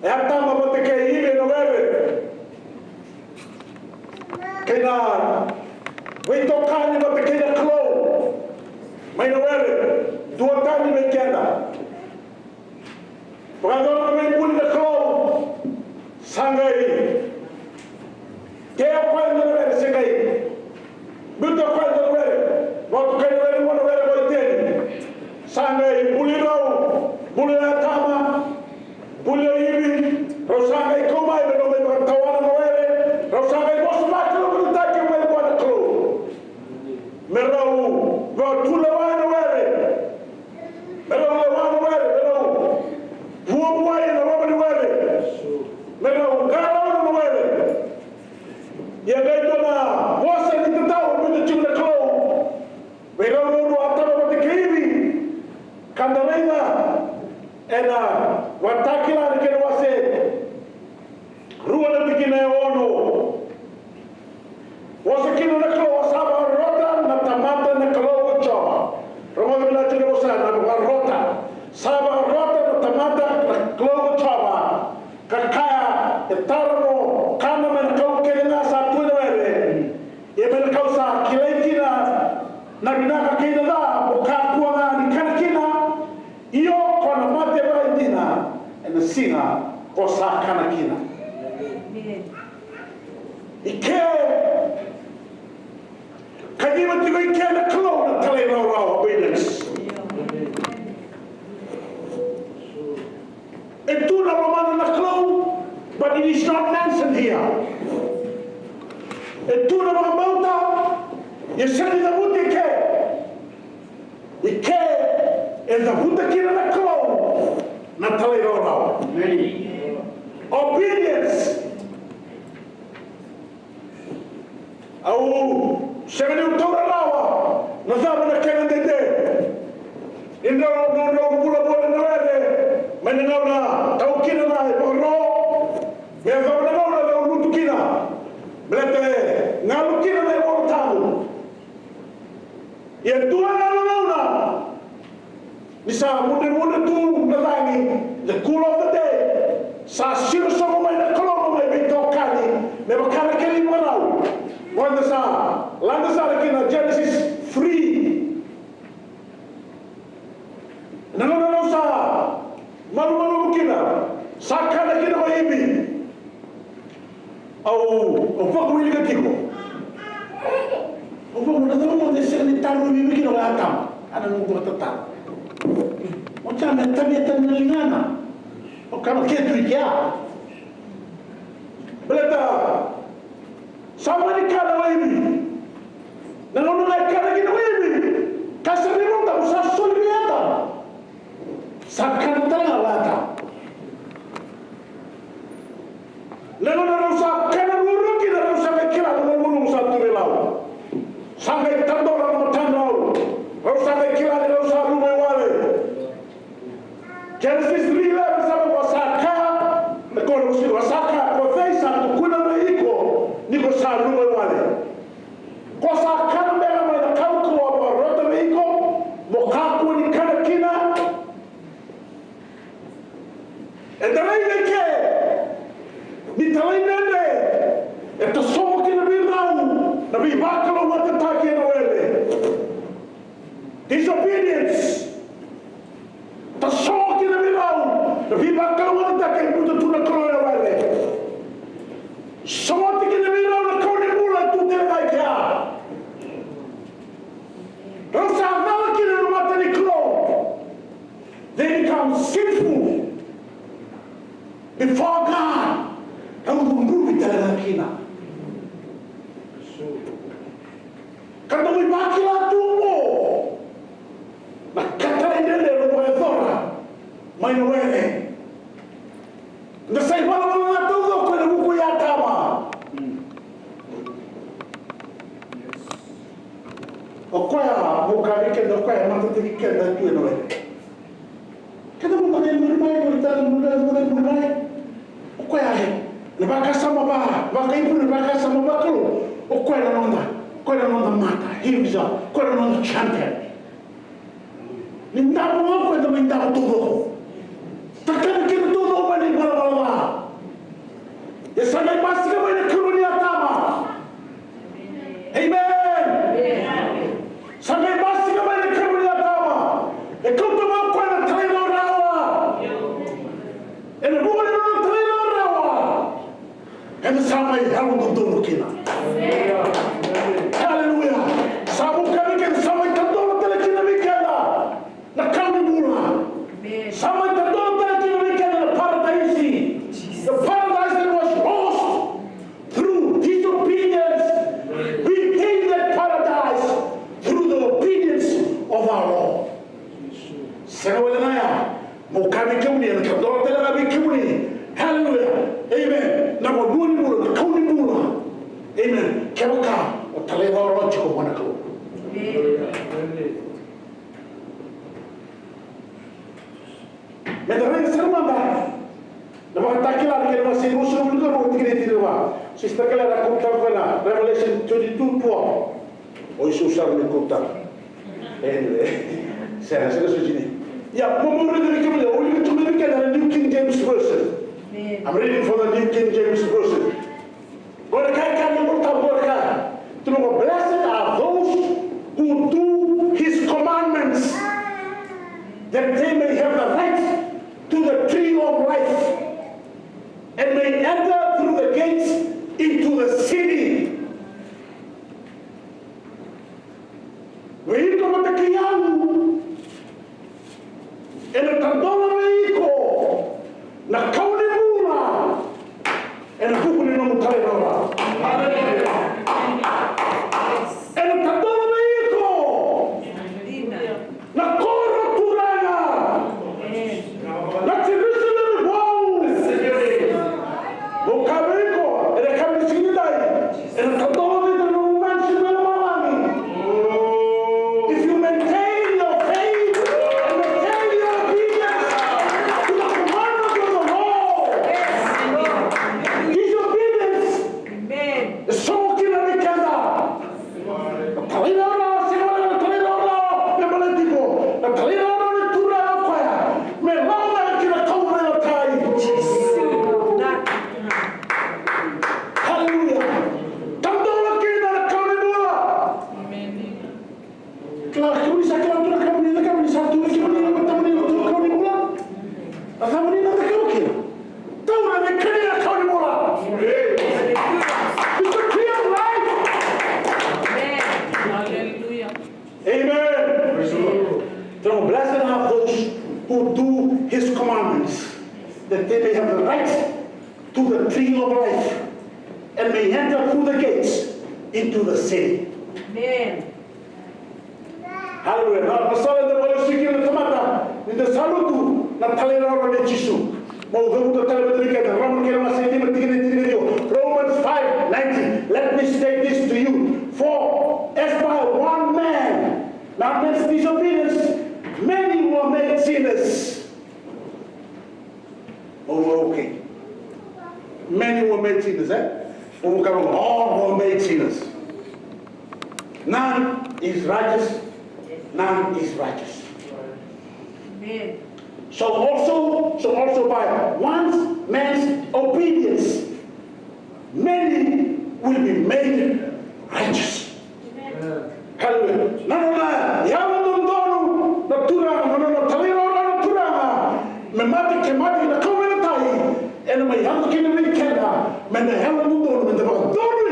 Yang tama bote ke ibe nawele. Kena wito kani bote kena klo. Mai nawele. Dua kani mai kena. Pagano mai puli na klo. Sangai. Kaya kwa nawele sangai. Buto kwa nawele. Waktu kaya nawele mo nawele sangai bulirau, bulira tama, bulira ibi, rau sangai kumai beno me tawana noere, rau sangai bos makro berita ke me buat klo. Merau, rau tulawa noere, merau lawa noere, merau buai lawa noere, merau garau noere. Ya gaito na, bosa ni tetau beno cuma klo. Merau no atau bete kibi. Kandarenga ena watakila ni kena wase ruwa na pikina ono wase kina na klo wasaba rota na tamata na klo uchoa romo bila chile wasa na rota saba rota na tamata na klo uchoa kakaya etarno kana men kau kena sa tuwe wele ye men kau sa kilai kina na binaka kina da buka kuanga ni kana kina iyo kona mate baindina ena sina kosa kana kina ike kadima tigo ike na klo na tale rau obedience etu na romana na klo but it is not mentioned here etu na mamauta yeseni na muti ike is the Buddha kina na klo na tale rau. Obedience. Au shagani utora lawa na zama na kena dede. Indo no bula bula na wede. Mene na tau kina na ro. Me zama na lutu kina. Blete ngalu kina na ro tamu. Ye tua na Nisa muda tu nalangi the cool of the day. Sa siro sama mai na kolo mai bintau kali. Me bakala kali marau. Wanda sa landa sa kina Genesis 3. Nano sa malu kina. Sa kana kina mai ibi. Au opa kuili ka tiko. Opa muna mo desse ni taru ibi kina wa atam. Ana nungu tatang. Macam tabiatan melingana. O kalau kita dia, belata sama ni kalau ini, namun nak kalau kita ini, kasar ni pun tak usah sulit ada. Sakkan tengah lata. Namun nak usah kena buruk kita usah kira dengan buruk satu belau. Sampai tandor orang tandor, usah kira dengan usah rumah wale. Genesis 3 bersama wasaka, kalau mesti wasaka, kofei satu kuna meiko, ni kosaru wale. Kosaka mbele mwana kauku wa rota meiko, mokaku ni kana kina. Endalai neke, ni talai nene, eto somo kina birau, nabi bakalo mata taki na wele. Disobedience. The soul in the middle. The people come on that can put the tuna color away. before God. Kamu tunggu talaga kina. Kata mo bakila tumo. Nakatay nila ng mga thora. May nawere. Nasay wala mga tuzo ko na bukuya tama. O kaya mukha rin o kaya matatigil ka na tuyo nawere. Kada mo bagay mulai. O kaya nabakasama ba? Bakaipo nabakasama ba ko? O kaya nonda mata. Himsa. Kaya nonda champion. Ninda mo nga kwento mo hindi ako tubo ko. Takkan kinutubo ko ba ni Bala. Yasanay pasti ka ba yung nakulo niya tama? Amen! Sanay pasti ka ba yung nakulo niya tama? Ikaw tumaw ko ng talino rawa. E nabuhay mo ng talino rawa. E nasama yung halong tutulo kina. Hallelujah! Sabong kami kaya sama yung tutulo talaga kinamikala. Nakamimura. Sama yung tutulo talaga kinamikala na paradise. The paradise that was lost through disobedience. We gained that paradise through the obedience of our Lord. Senawala na yan. Mukami kami yan. Nakadoro talaga kami kami. Hallelujah. Amen. Nakununi mula. Nakauni mula. Amen. Kaya ka. O talaga oron chiko wana ko. Medaring serma ba? Na mga takilala kayo mga sinusunod ko mga tigre-tigrewa. Sister Clara, kumtang ko na. Revelation 22:12. O isusar ni kumtang. Anyway. Saya sini. Ya, memori dari kami. O yung tumibig ka na New King James Version. I'm reading from the New King James Version. Kung nakaikan yung kumtang ko ka. Tulungan, blessed are those who do His commandments, that they may have the right to the tree of life, and may enter through the gates into the city. Weiko matakiyan, e nagtandola weiko, nakauli mula, e nakukuli na mutali na wala. E nagtandola weiko, nakoro turana, naksibisin na wow. Bukaweko, e nakabisini dai, e nagtandola weiko na umansin na mamami. If you maintain your faith and maintain your obedience to the commandments of the Lord, His obedience is so kinamikanda. Talina sinala talina memaletipo. Talina tura kwaya. Melama kinakaura na tai. Hallelujah. Tandola kina na kaunimula. Claro, que você quer tudo que a menina sabe tudo que a menina está menina tudo que a menina mula. A menina está aqui o quê? Então a menina quer que a menina mula. It's the tree of life. Hallelujah. Amen. So blessed are those who do His commandments, that they may have the right to the tree of life, and may enter through the gates into the city. Amen. Hallelujah. Na pasal da wala sikir na tamata. Nda salutu na talera ro de Jisu. Mo gamu da talera de keda. Ram ke na sai di tigre yo. Romans 5:19. Let me state this to you. For as by one man, not man's disobedience, many were made sinners. Oh, okay. Many were made sinners, eh? All were made sinners. None is righteous. None is righteous. Amen. So also by one man's obedience, many will be made righteous. Hallelujah. Nana, yawa nondonu na turanga, na taliro na turanga. Memati kemati na kawena tai. Ena mai hamu kina wikenda. Mena yawa nondonu mena bakdonu.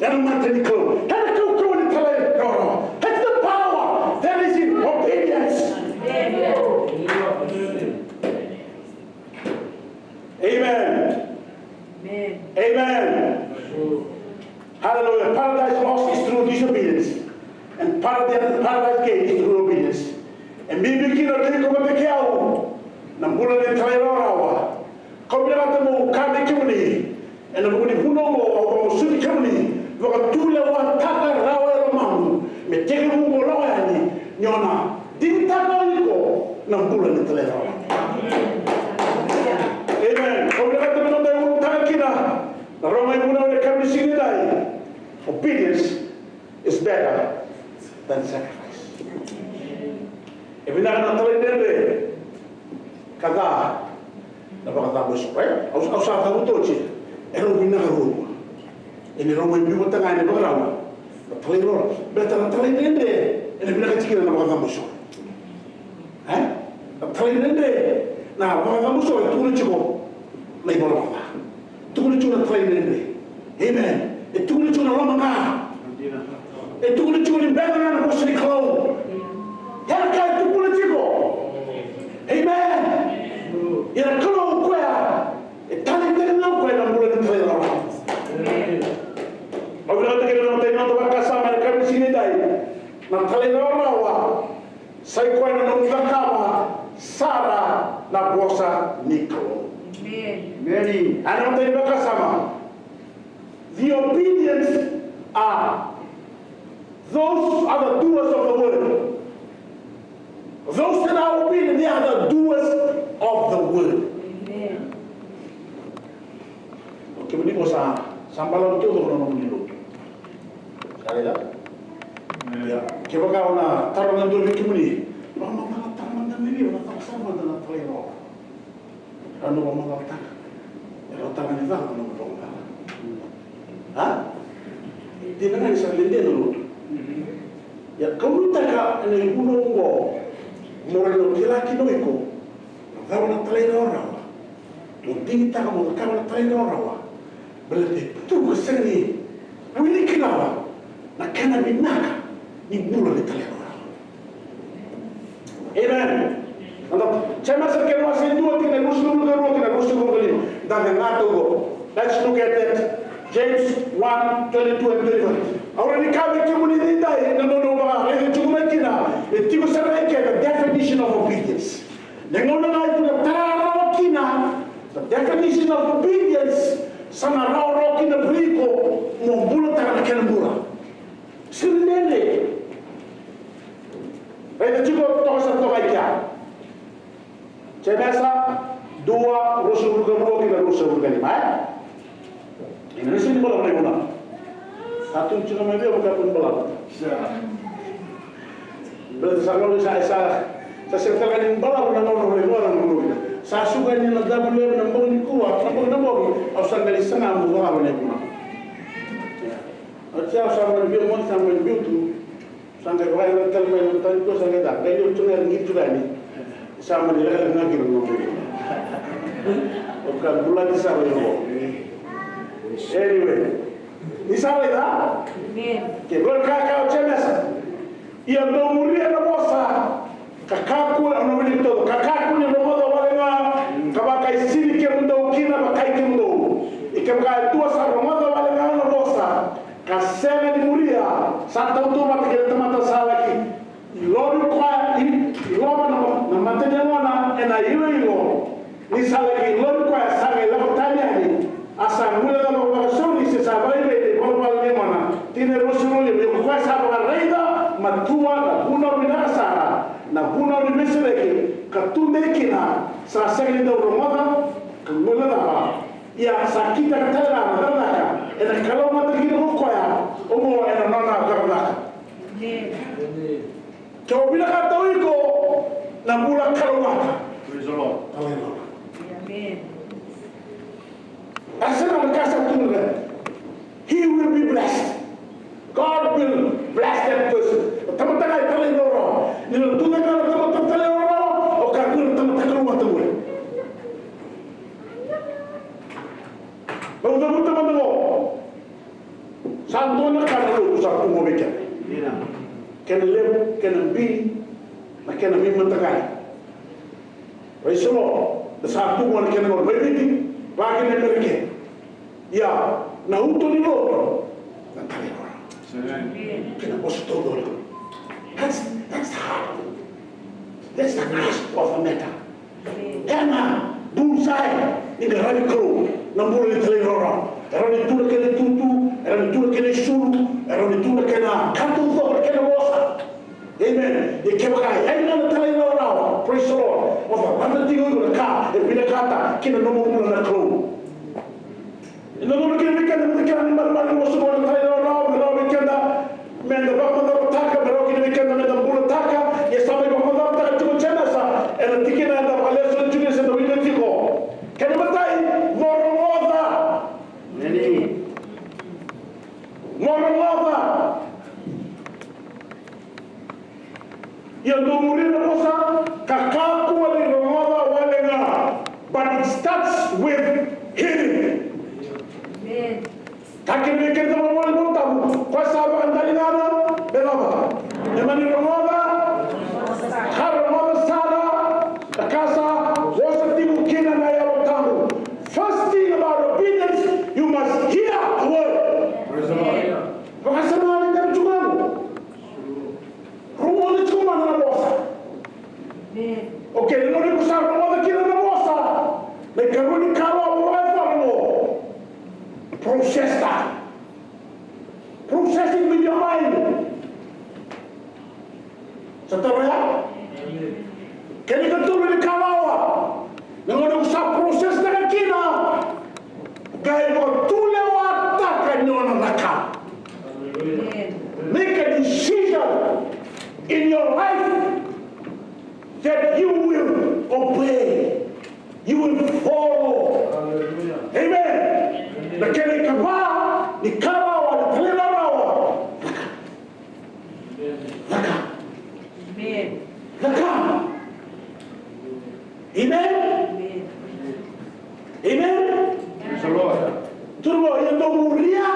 Ena mati ni kau. Ena kau ni taliro. That's the power that is in obedience. Amen. Amen. Amen. Hallelujah. Paradise lost is through disobedience. And paradise gained is through obedience. And maybe kina dili ko mate kiau. Nambula ni traira rawa. Kau bila kata mo kami kimuni. And nambuni puno mo o sudi kimuni. Waka tule wa taka rawa mamu. Me teke mo rawa yani. Nyona. Dili taka iko. Nambula ni traira rawa. Amen. Kau bila kata mo tayo takina. Naromay muna ni kami sini dai. Obedience is better than sacrifice. If you're not telling them, kata, napakata mo siya, au sa tayo tochi, ero binaharu. Ini romay bigo tanga ni bagarawa. Telling Lord, better telling them, ini binakachikira napakata mo siya. Telling them, na napakata mo siya, tuloy chiko, may balawa. Tuloy chiko na telling them. Amen. Itu ni cuma lama kah? Itu ni cuma di bagian mana bos ni kalau? Yang kau itu pun ciko. Amen. Yang kalau kau ya, tadi kita nak kau yang boleh diterima orang. Apabila kita nak tanya tu bakas sama mereka di sini dah, nak terima orang awak. Saya kau yang nak berkata, Sarah nak bosa Nikol. Amen. Anak tanya bakas sama. The obedience those are the doers of the word. Those that are obedient, they are the doers of the word. Amen. Okay, ini bosa sambalan tu tu orang mengilu. Sekali dah. Ya, kita kau na tarangan dulu kemuni. Mama malah tarangan ni, orang tak sama dengan telur. Anu mama kata, kalau tarangan ni tak anu berong. Di mana isang linden dulu? Ya kau taka ni gunung go, moralo kilaki no iko. Kau nak try orang, mungkin tak kamu kau nak try orang. Berarti tu kesini, wili kinawa, nak kena binaka, ni mula ni try orang. Amen. Untuk cuma sekian masih dua tiga rusul kali, dah dengar tu go. Let's look at it. James 1:22 and 25. Orang ni kami kemuni ni dai na nono ba ai cuma kina tigo sarai ke the definition of obedience. Nengono na itu tara kina the definition of obedience sama raw kina briko mo bulu tara kena mura. Sirnene. Ai tigo to sa to ai kya. Cebasa dua rusul kina rusul lima. Indonesia ni bola boleh guna. Satu cuma member bukan pun bola. Berarti kalau saya sekarang ini bola bukan boleh guna. Saya suka ni nak boleh nambah ni kuat, nambah. Asal dari sana bola boleh guna. Aja sama dia mau sama dia tu. Sampai kau yang terlalu menonton tu sampai dah. Dia cuma ni juga ni. Sama dia lagi guna. Bukan bola di sana yo. Anyway, ni sabe dah? Que berkakau cemas. Ia muria na moça. Kakaku na wili todo. Kakaku ni modo walenga. Kabakai sini ke mundo kina bakai ke mundo. Ikabakai tua sa modo walenga na moça. Kaseme ni muria. Santa utuma ke temata sala ki. Lobi kwa lobi na matenya wana ena ilo. Ni sala ki lobi kwa sala la tanya ni. Asa mula da lokacioni se sabai de kolpal ne mana tine rosulu le ko kwa sabar reida matua na buna binasa na buna ni meseleke katunde kina sa segni do romoda kumula da ba ya sakita tela na dalaka ena kalau mata kini ko ya omo ena nana garda ko bila ka tawiko na mula kalwata praise the Lord amen. He will be blessed. God will bless that person. Teman-teman ay talay loro. Nilo tunay ka na teman-teman talay loro o kagul teman-teman rumah teman. Baru teman-teman mo. Santo na kanalo sa kumobika. Kena lem, kena bi, na kena mi mentagay. Praise the Lord. The santo mo na kena mo baby. kene mereke. Ya, na uto ni lo. Na tale ora. Kena posso todo. That's hard. That's the grasp of the matter. Ena, bullseye, in the rabbit crow, na mula ni tale ora. Era ni tula kene tutu, era ni tula kene sulu, era ni tula kena kantu to kene wosa. Amen. Ye kebakai, ai na tale ora. Praise the Lord. Ofa, pata tingo na ka, e pina kata, kina no mula na crow. Ino no kene kene kene ni marmar mo so mo tale ora, me kenda, men da ba ma taka, me kene kenda me da mula taka, ye sabe ba ma taka tu chena sa, ena tikina da palestra tu se do ina tiko. Kene matai, moromoda. Moromoda. Yang domuri cosa kakaku wale romoda wale nga, but it starts with hearing. Amen. Takin weekend na wale montamu, kwa sababu andali nana, belaba. Nemani romoda, har romoda sana, akasa wasa timu kina na yalo tamu. First thing about obedience, you must hear a word. Praise the Lord. Wakasema wale kama chumamu. Rumoni chuma na bosa. Amen. Okay, no ni kusar rumoni kina na bosa. Me karuni kawa wa mo. Process that. Process it with your mind. Sataraya? Kani katulu ni kawa. Nangona kusar process na kina. Gai mo tule wa taka nyona naka. Amen. Make a decision in your life that you will obey, you will follow. Amen. Lakini kama ni kama walitenda rawa, laka, Amen. laka. Amen. Amen. Amen. Praise the Lord. Turbo yendo muria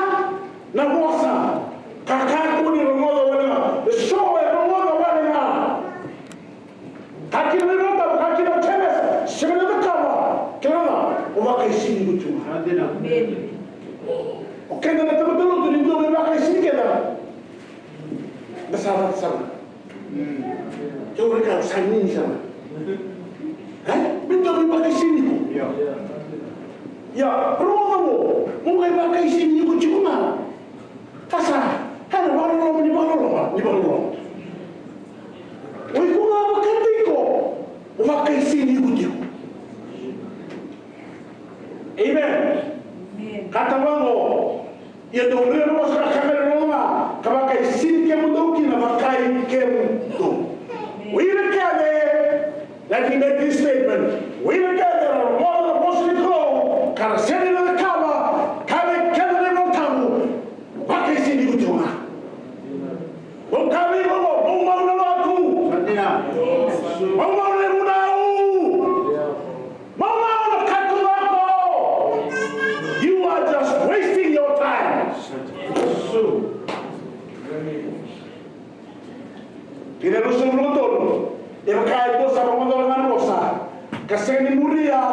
na bosa. Kakaku ni romodo wala. The show e romodo wala. Kakina rota, kakina chemes. Shemena kama. Kila uma kaisini mutu. Amen. Okenda na tabu tu ni ndo uma kaisini keda. Besar sama. Jauh dekat sini sama. Minta uma kaisini. Ya, romodo. Mungkin uma kaisini ku cuma. Kasa. Hana balolo ni balolo. Oi kuma makatiko. Umakaisini kutiko. Amen. Amen. Kata wango. Ya do rero sa kamera roma. Kama kaisini ke mundo kina makai ke mundo. We look at it. Let me make this statement. We look at it. More than mostly grow. Kara seni na kama. Kame kene mo tamu. Makaisini kutiko. Kung kami mo, umaw na ako. Umaw na muna ako. Umaw na katula ako. You are just wasting your time. Pinerusun lutol. Yang kaya itu sa pemotolongan bosa. Kasi ni muria.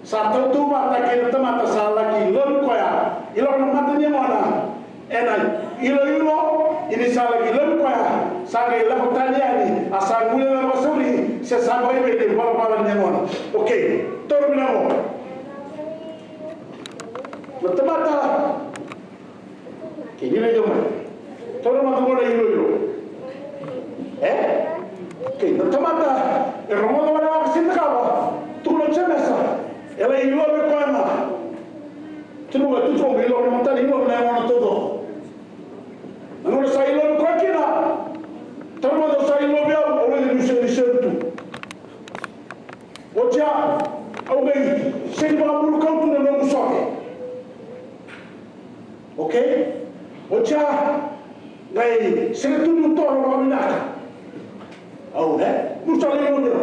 Sa tutuma takin temata sa lagi. Ilon ko ya. Ilon na mata niya mo na. Ena ilo ini salah gila ko ya saga ila ko taliani asa ngule na basuri se sabo ibe de bala nyamona okay toro binamo matamata kini na joma toro matamo na ilo okay matamata e romodo wala sinda kawa tulo chemesa ela ilo be ko ma tulo tu ilo na matani ilo na wana todo. Nangona sa ilo ko kina. Tama do sa ilo bia o le ni se tu. Oja au ngai se ba bulu ka tu na no soke. Okay? Oja ngai se tu ni to ro minaka. Au nu sa ilo bia.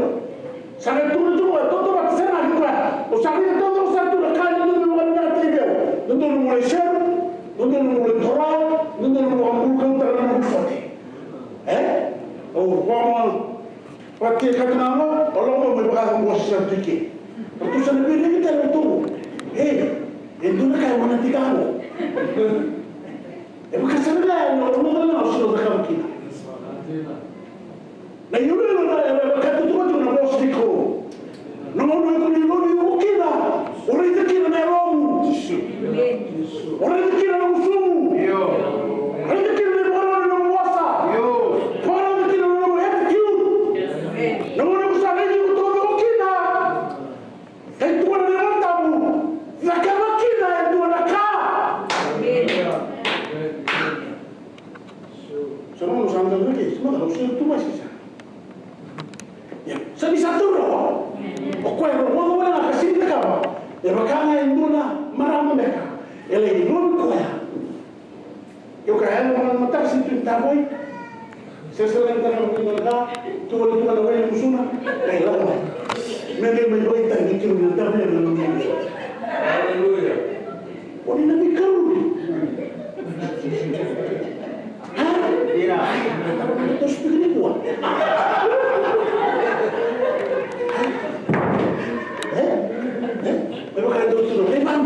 Sa tu ni tu to ba se na ni kwa. O sa ni to sa tu ka ni ni mo na te bia. Ndu mo le se ndu mo le tora ndu mo bulu ka tu na no soke. Oh, vamos porque cada um olha o meu braço com o certificado. Porque se não vê nem tem tudo. Ei, tamo. E makasana no sino da kamkina. Na yule wakati tuko na boss diko. No no ukina. Uri kina na romu. Uri kina na usumu. Uri kina na mwana na mwasa. Uri kina na attitude. No no kusali kutoka ukina. Haitu na tabu. Zakama kina ndio nakaa. Sono usando perché sono da usare tu mai si sa. Sabi satu roh. Pokoknya roh wala na kasi ka ba. E makana induna marami mereka. Ele non koya. Eu kaya mo matak si pintaboy. Sesuai dengan mereka, tuan orang musuna. Kaya lawa. Mereka menjual tangi kiri dan tabi. Haleluya. Oni nabi karu. Terus begini buat. Memang kalau dokter memang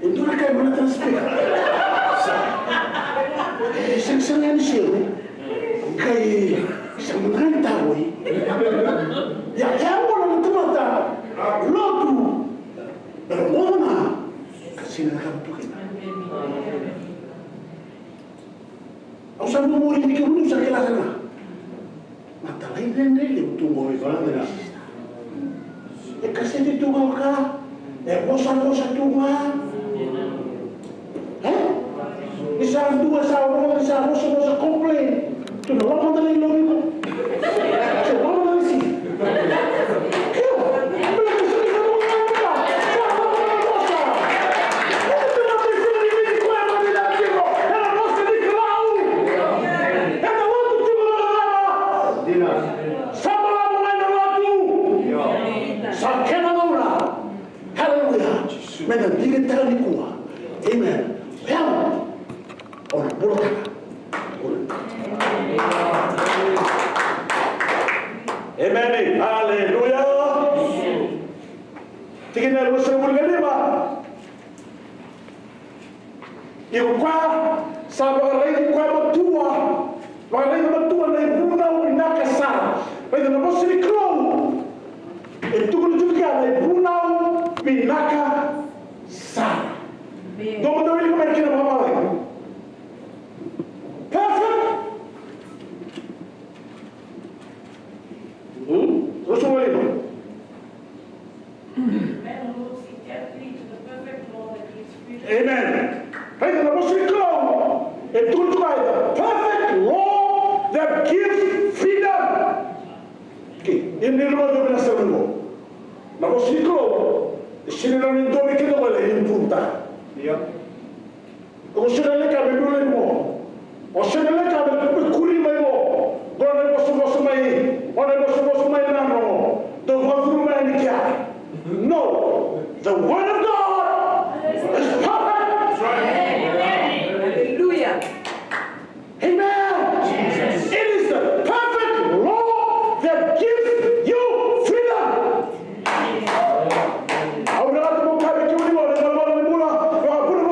itu nak kayak mana transport. Sengsara ni siapa? Kayak semangat tahu. Ya yang orang itu mata lotu bermona kasih nak tu kita. Usah memori ni kau usah kelasana. Mata lain dia tunggu orang dia. Kasih itu kau kah? Bosan tunggu. Isang dua sahabat isang bosan komplain. Tu nak apa dah lagi lagi? Siapa dah lagi sih? Kau, boleh kesini kamu apa? Siapa dah bosan? Itu nak kesini ini kau yang ada lagi kau. Yang bosan di kelau. Yang waktu tu berapa? Sama lama main waktu. Sakit mana? Haleluya. Mereka tiga tahun kuah. Amen. Yang orang boleh. Amen. Haleluya. Tinggal bersama mulai ba. Yung kwa sabar lagi kwa matua. Lagi matua na ibuna inakasar. Pwede na mo si Krow. Ito ko juga na ibuna inakasar. Doon daw yung kumain kinamamali. Perfect. Terus mo rin. Amen. Pwede na mo si Krow. Ito ko juga the perfect law that gives freedom. Okay. Hindi naman yung pinasabi mo. Na mo si Krow. Sinira ng dobi kita wala yung punta. Kung sinala ka, bibulay mo. O sinala ka, kuri mo. Kung ano boso may, na mo. The one may niya. No. The word of God is perfect. Hallelujah. Amen. It is the perfect law that gives you freedom.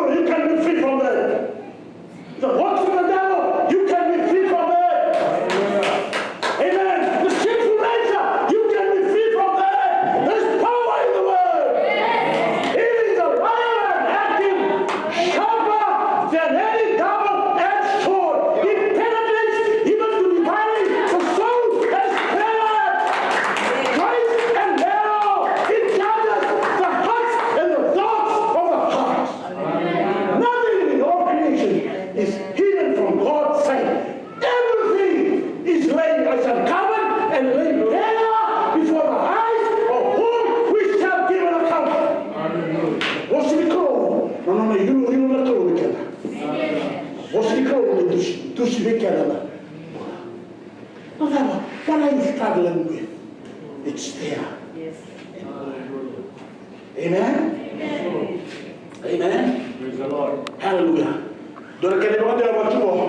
You can be free from that. The works of the devil, you can be free from that. Amen. The sinful nature, you can be free from that. There's power in the word. It is alive and active, sharper than any double-edged sword. It penetrates even to dividing the soul and spirit, joints and marrow. It judges the hearts and the thoughts of the heart. Nothing in all creation is hidden from God's sight. Everything is laid as uncovered and laid bare before the eyes of whom we shall give an account. What's the call? No, you not call me. What's the call? To speak another. What are you struggling with? It's there. Yes. Amen? Amen? Praise the Lord. Hallelujah. Don't get anyone there about tomorrow.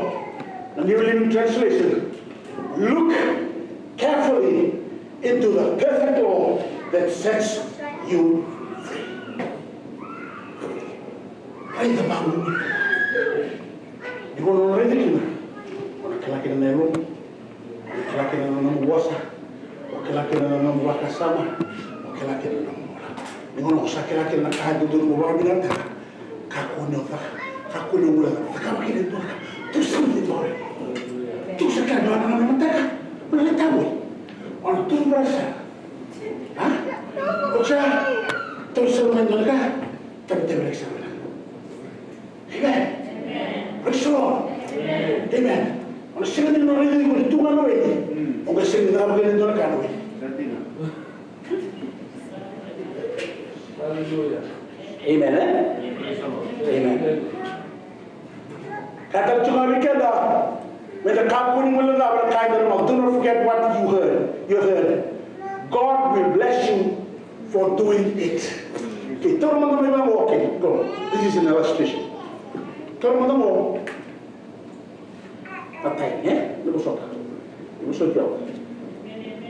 The New Living Translation. Look carefully into the perfect law that sets you free. Ai da bangun. Di kono rede kina. Ona kala kina nelo. Kala kina na muwasa. Kala kina na muwaka sama. Kala kina na muwala. Di kono sa kala kina na kahadu do muwa binanta. Kakuno ta. Kakuno mula. Kama kina do. Tu sini do. Tu sa kana na mataka. Wala tawo. Ona tu merasa. Ha? Ocha. Tu sini do ka. Tapi mereka sama. Amen. Praise the Lord. Amen. Orang sini ni orang ini boleh tunggu nawe. Orang sini tak boleh tunggu nawe. Amen. Amen. Kata cuma mereka dah. Mereka kampung mula dah berkait dengan. Do not forget what you heard. You heard. God will bless you for doing it. Okay, teman-teman memang okay. Go. This is an illustration. Teman-teman mau natai, Ibu soka, Ibu soka,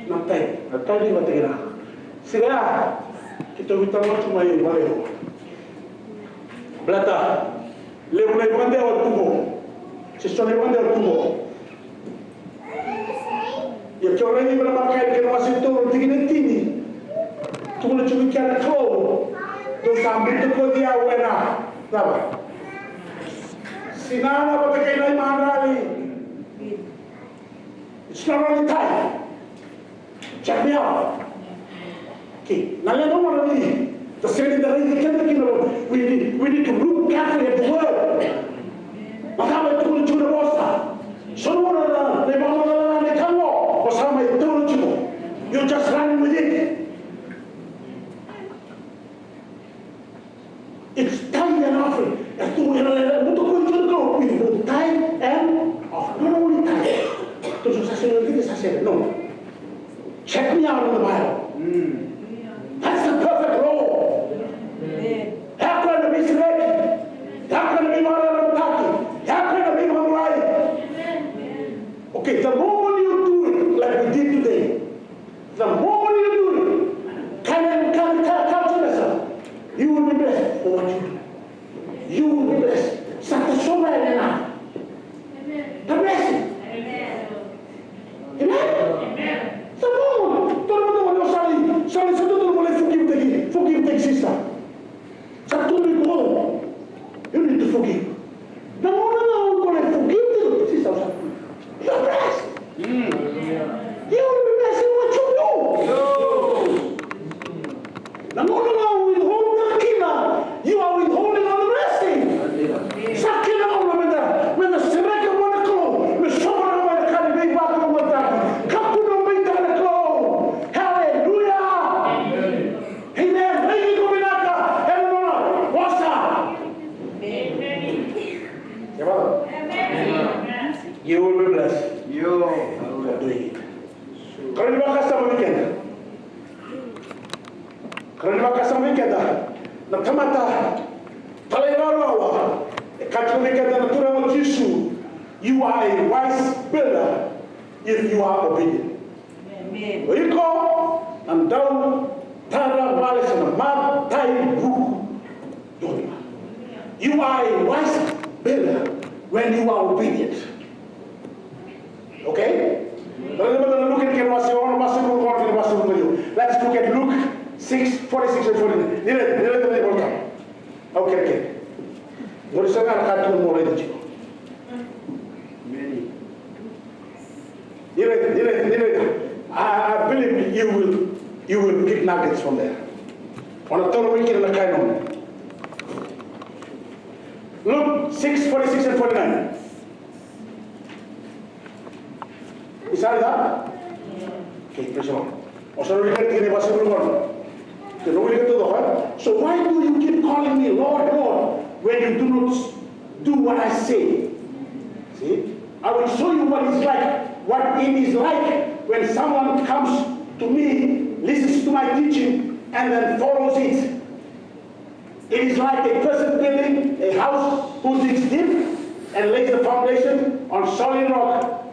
natai di mata kita. Sila kita bicara cuma ini boleh. Belata, lepas pandai awal tubuh, sesuatu pandai awal tubuh. Ya orang ini berapa kali kita masih turun tinggi, tu boleh cuma kita kau, tu sambil tu kau dia awalnya, apa? Sinana pakai nai manali. It's not only time. Check me out. Okay, now let no one of you. The same that we need to look carefully at the word. Makanya itu cuma dosa. Semua orang memang orang yang kamu, bersama itu cuma. You just run with it. It's time and offering. Itu untuk control with time and offering. Not only time. Terus saya lagi saya no. Check me out in the Bible. That's the perfect law. How can it be select? How can it be moral taki? How can it be right? Okay, the moment you do it like we did today, the moment you do it, can you will be blessed for what you do. You will be blessed. Satu sombra ena. The blessing. Amen. Semua. Todo sali satu tu boleh forgive sister. Satu minggu, you need to forgive. No boleh forgive tu sister. You are blessed. You will be blessed in what you do. No, withhold the kina. You are withholding on the blessing. Sakina orang when the semeka mana kau, mesora mana kali baik baku mata. Kapu no baik kali kau. Hallelujah. Amen. Lagi kau binaka. Hallelujah. Wasa. Amen. You will be blessed. You for doing it. Kalau dibakas sama weekend. Kalau dibakas sama weekend dah. Nak kamata. Talerawa. Kata weekend dah turun Yesus. You are a wise builder if you are obedient. Amen. Iko andau tara wale sana matai buku dona. You are a wise builder when you are obedient. Okay? Let's look at Luke 6:46 and 49. Okay. Boleh sangat kata mulai di sini. I believe you will pick nuggets from there. On a third week in the canon. Luke 6:46 and 49. Is that that? Okay, praise the Lord. So why do you keep calling me Lord, Lord, when you do not do what I say? See? I will show you what it's like, what it is like when someone comes to me, listens to my teaching, and then follows it. It is like a person building a house who digs deep and lays the foundation on solid rock.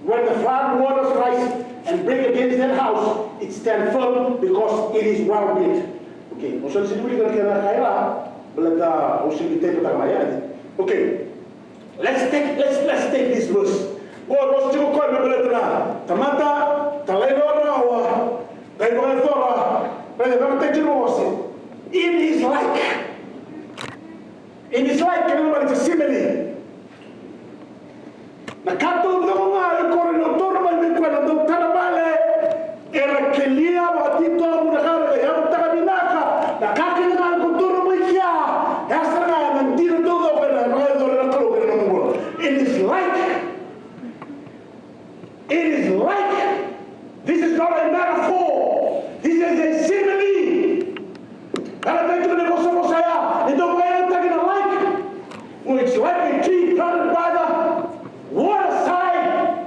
When the flood waters rise and break against that house, it stands firm because it is well built. Okay, so sini kita kena kaya belata usilite kita kaya. Okay. Let's take this verse. God was to call me belata. Tamata, talaidora wa, talaidora, talaidora. It is like it's a simile. Na kato doma al coordinador mal de cuando doctora vale era que lia batito mudagar ya tagaminaka na kakin na coordinador mai ya yasra mentira todo para no lo que no mundo. It is like this is not a metaphor. This is a simile. Cada vez que negociamos allá, então vai estar aqui na like. It's like a tree planted by the waterside.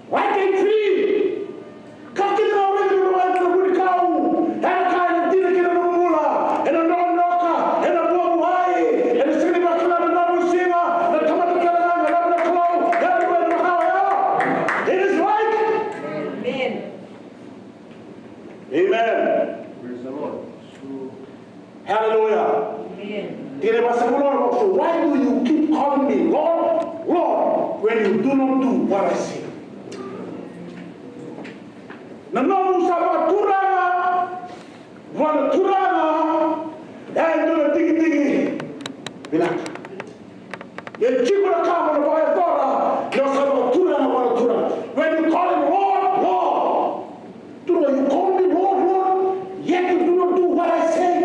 Like a tree. Kaki na uri ni mga nabudikaw. Hena kaya ng tira kina ng mula. Hena nonoka. Hena buhay. Hena sinima kina ng namusinga. Nagkamata ka na ng alam na kalaw. Hena buhay na makawaya. It is like. Amen. Amen. Praise the Lord. Hallelujah. Amen. So why do you keep calling me Lord, Lord, when you do not do what I say? Nanomu sabaturana, wanaturana, and do the tigi. Bilaka. Ye chikura kama na bayatora, no sabaturana, wanaturana. When you call him Lord, Lord, you call me Lord, Lord, yet you do not do what I say.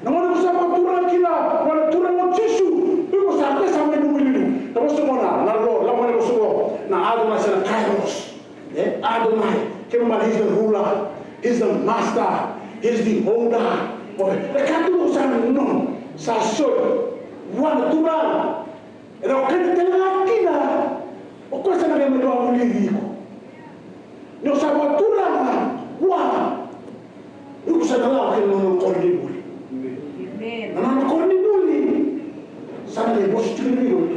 Namono sabaturana kila, wanaturana chishu. Because I guess I'm going to win. The most of all, Lord, Lord, Lord, now Adonai said, Kairos. Adonai, he's the ruler, he's the master, he's the holder. The Kairos are known. Sasho, one to run. And I'll get the Lakina. Of course, I'm going to leave you. No sabatura, one. You said, Allah can call you. Amen. And I'm calling you. Suddenly, what's to be able to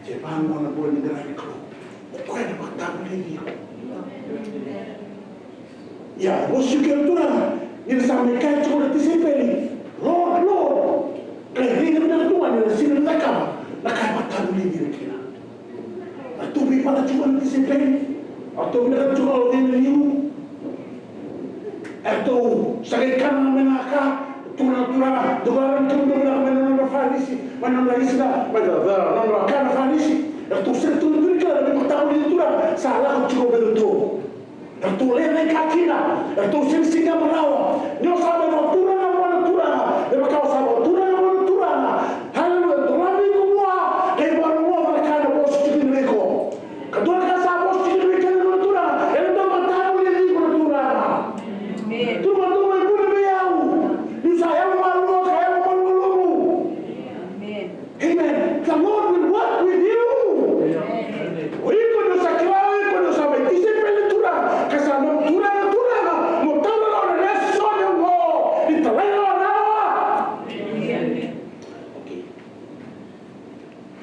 Jepango na buwan ni Grani Club. Pwede magtabuli niyo. Ya, what's you can do na? Yung sa may kahit ko natisipin. Lord, Lord. Kaya rin na tuwan nila sila na kama. Nakapagtabuli niyo kina. At tubi pala ko natisipin. At tubi na ko din niyo. Ito, sakit ka na menaka. Tura, dogaran ka mo na manana fanisi, manana isla, manana kana fanisi. Ito sa tuloy ka na magtawag dito tura. Salah ko beruto. Ito lele kakina. Ito sinsinga marawa. Nyo sabi mo tura na mo tura. E makaw sabi tura na mo tura. Hallelujah. Tura ko mo. Kay baro mo na kana boss chikin ko. Kadua ka sa boss chikin ko na tura. Ito magtawag dito tura. Amen. Tura mo ko na bayaw. Amen. The Lord will work with you. We could sacrifice, we could submit. This is very tura. Kasano tura. Mutalo na rest on the wall. Ito lang na. Okay.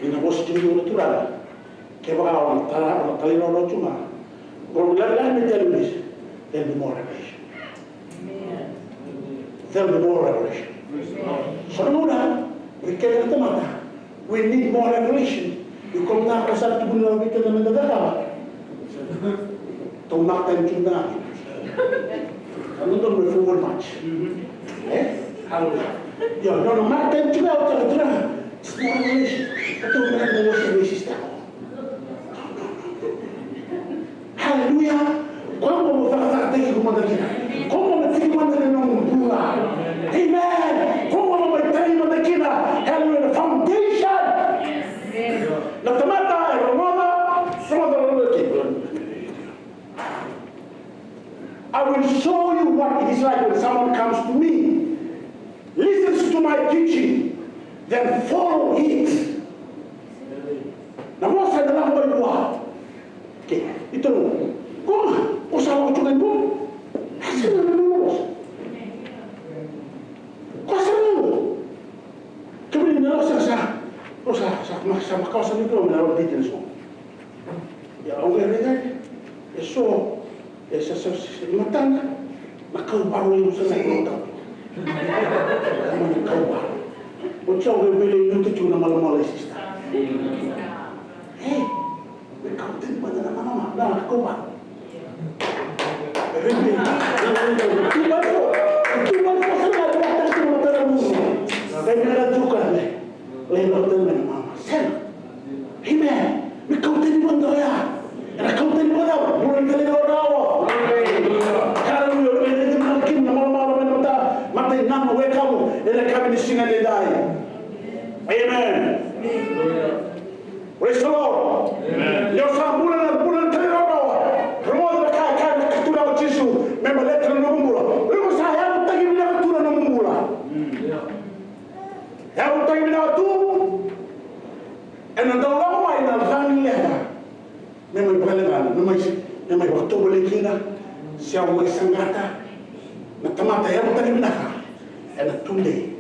Ina boss tinyo na tura. Kaya baka ang talino na chuma. Kung lang me tell you this, there'll be more revelation. There'll be more revelation. So muna, we need more revelation. You come na kasal to bulan kita na mandadaka. Tumak tayo chunda. Ano to mo forward match? Hallelujah. Yo, no, mak tayo chunda o chunda. It's more revelation. Ito na ang revelation ta. Hallelujah. Como mo fakata tayo kumandagina. Como mo tigman na ng dula. Amen. Como mo tayo mandagina. Hallelujah. Foundation. Natamata Ramona, some of the people. I will show you what it is like when someone comes to me, listens to my teaching, then follow it. Now what's the number you are? Okay, ito kung usawa ko tugan mo, kasi na naman kasi kami nila sa makawasan nito, meron dito na so. Ya, ang ganda So, esa matanga nakaubaru yung sa nakita. Nakaubaru. O siya ang bibili yung tucho na malamalay sista. Hey, may kautin pa na naman nakaubaru. Tuman po sa nagpata sa mga talamuno. Kaya nagatukan na. Lain-lautan na ng mama. Sen, amen. May kautin mo ang daya. Nakautin mo daw. Bulan ka rin daw. Hallelujah. May nagmakin na malamala na mata. Matay na mo. Weka mo. Ila kami ni singa ni dahi. Amen. Praise the Lord. Yung sa bulan ka rin daw. Rumod na kaya katulad ng Jesu. May maletra na mumula. Yung saya mo tagin na katulad ng mumula. Yung tagin na katulad. And ang daw lang ay nalvang niya. May pagalagan, may waktu boleh kina, siya may sanggata, natamata yan tadi minaka, and tunde.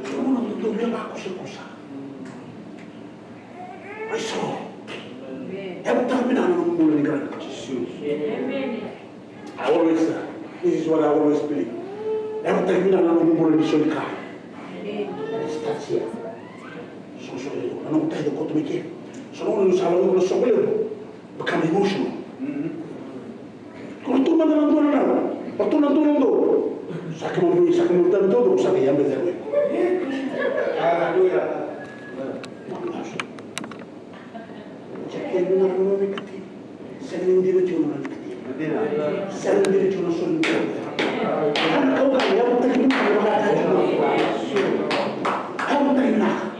Semua tutup dia aku sekusa. I saw. Yang tadi minaka nung mula ni Grand Jesus. I always, this is what I always believe. Yang tadi minaka nung mula ni Solika. Estasia. Susunod, anong tayo ko tumikir? Sono yung salah ng sokol become emotional. Kung tuman na lang na, patunan do. Sa mo tanto sa kanya bezel. Hallelujah. Jadi benar benar nekati. Sering direjo na nekati. Sering direjo na sun. Kan kau kan yang tadi berkata. Kamu terima.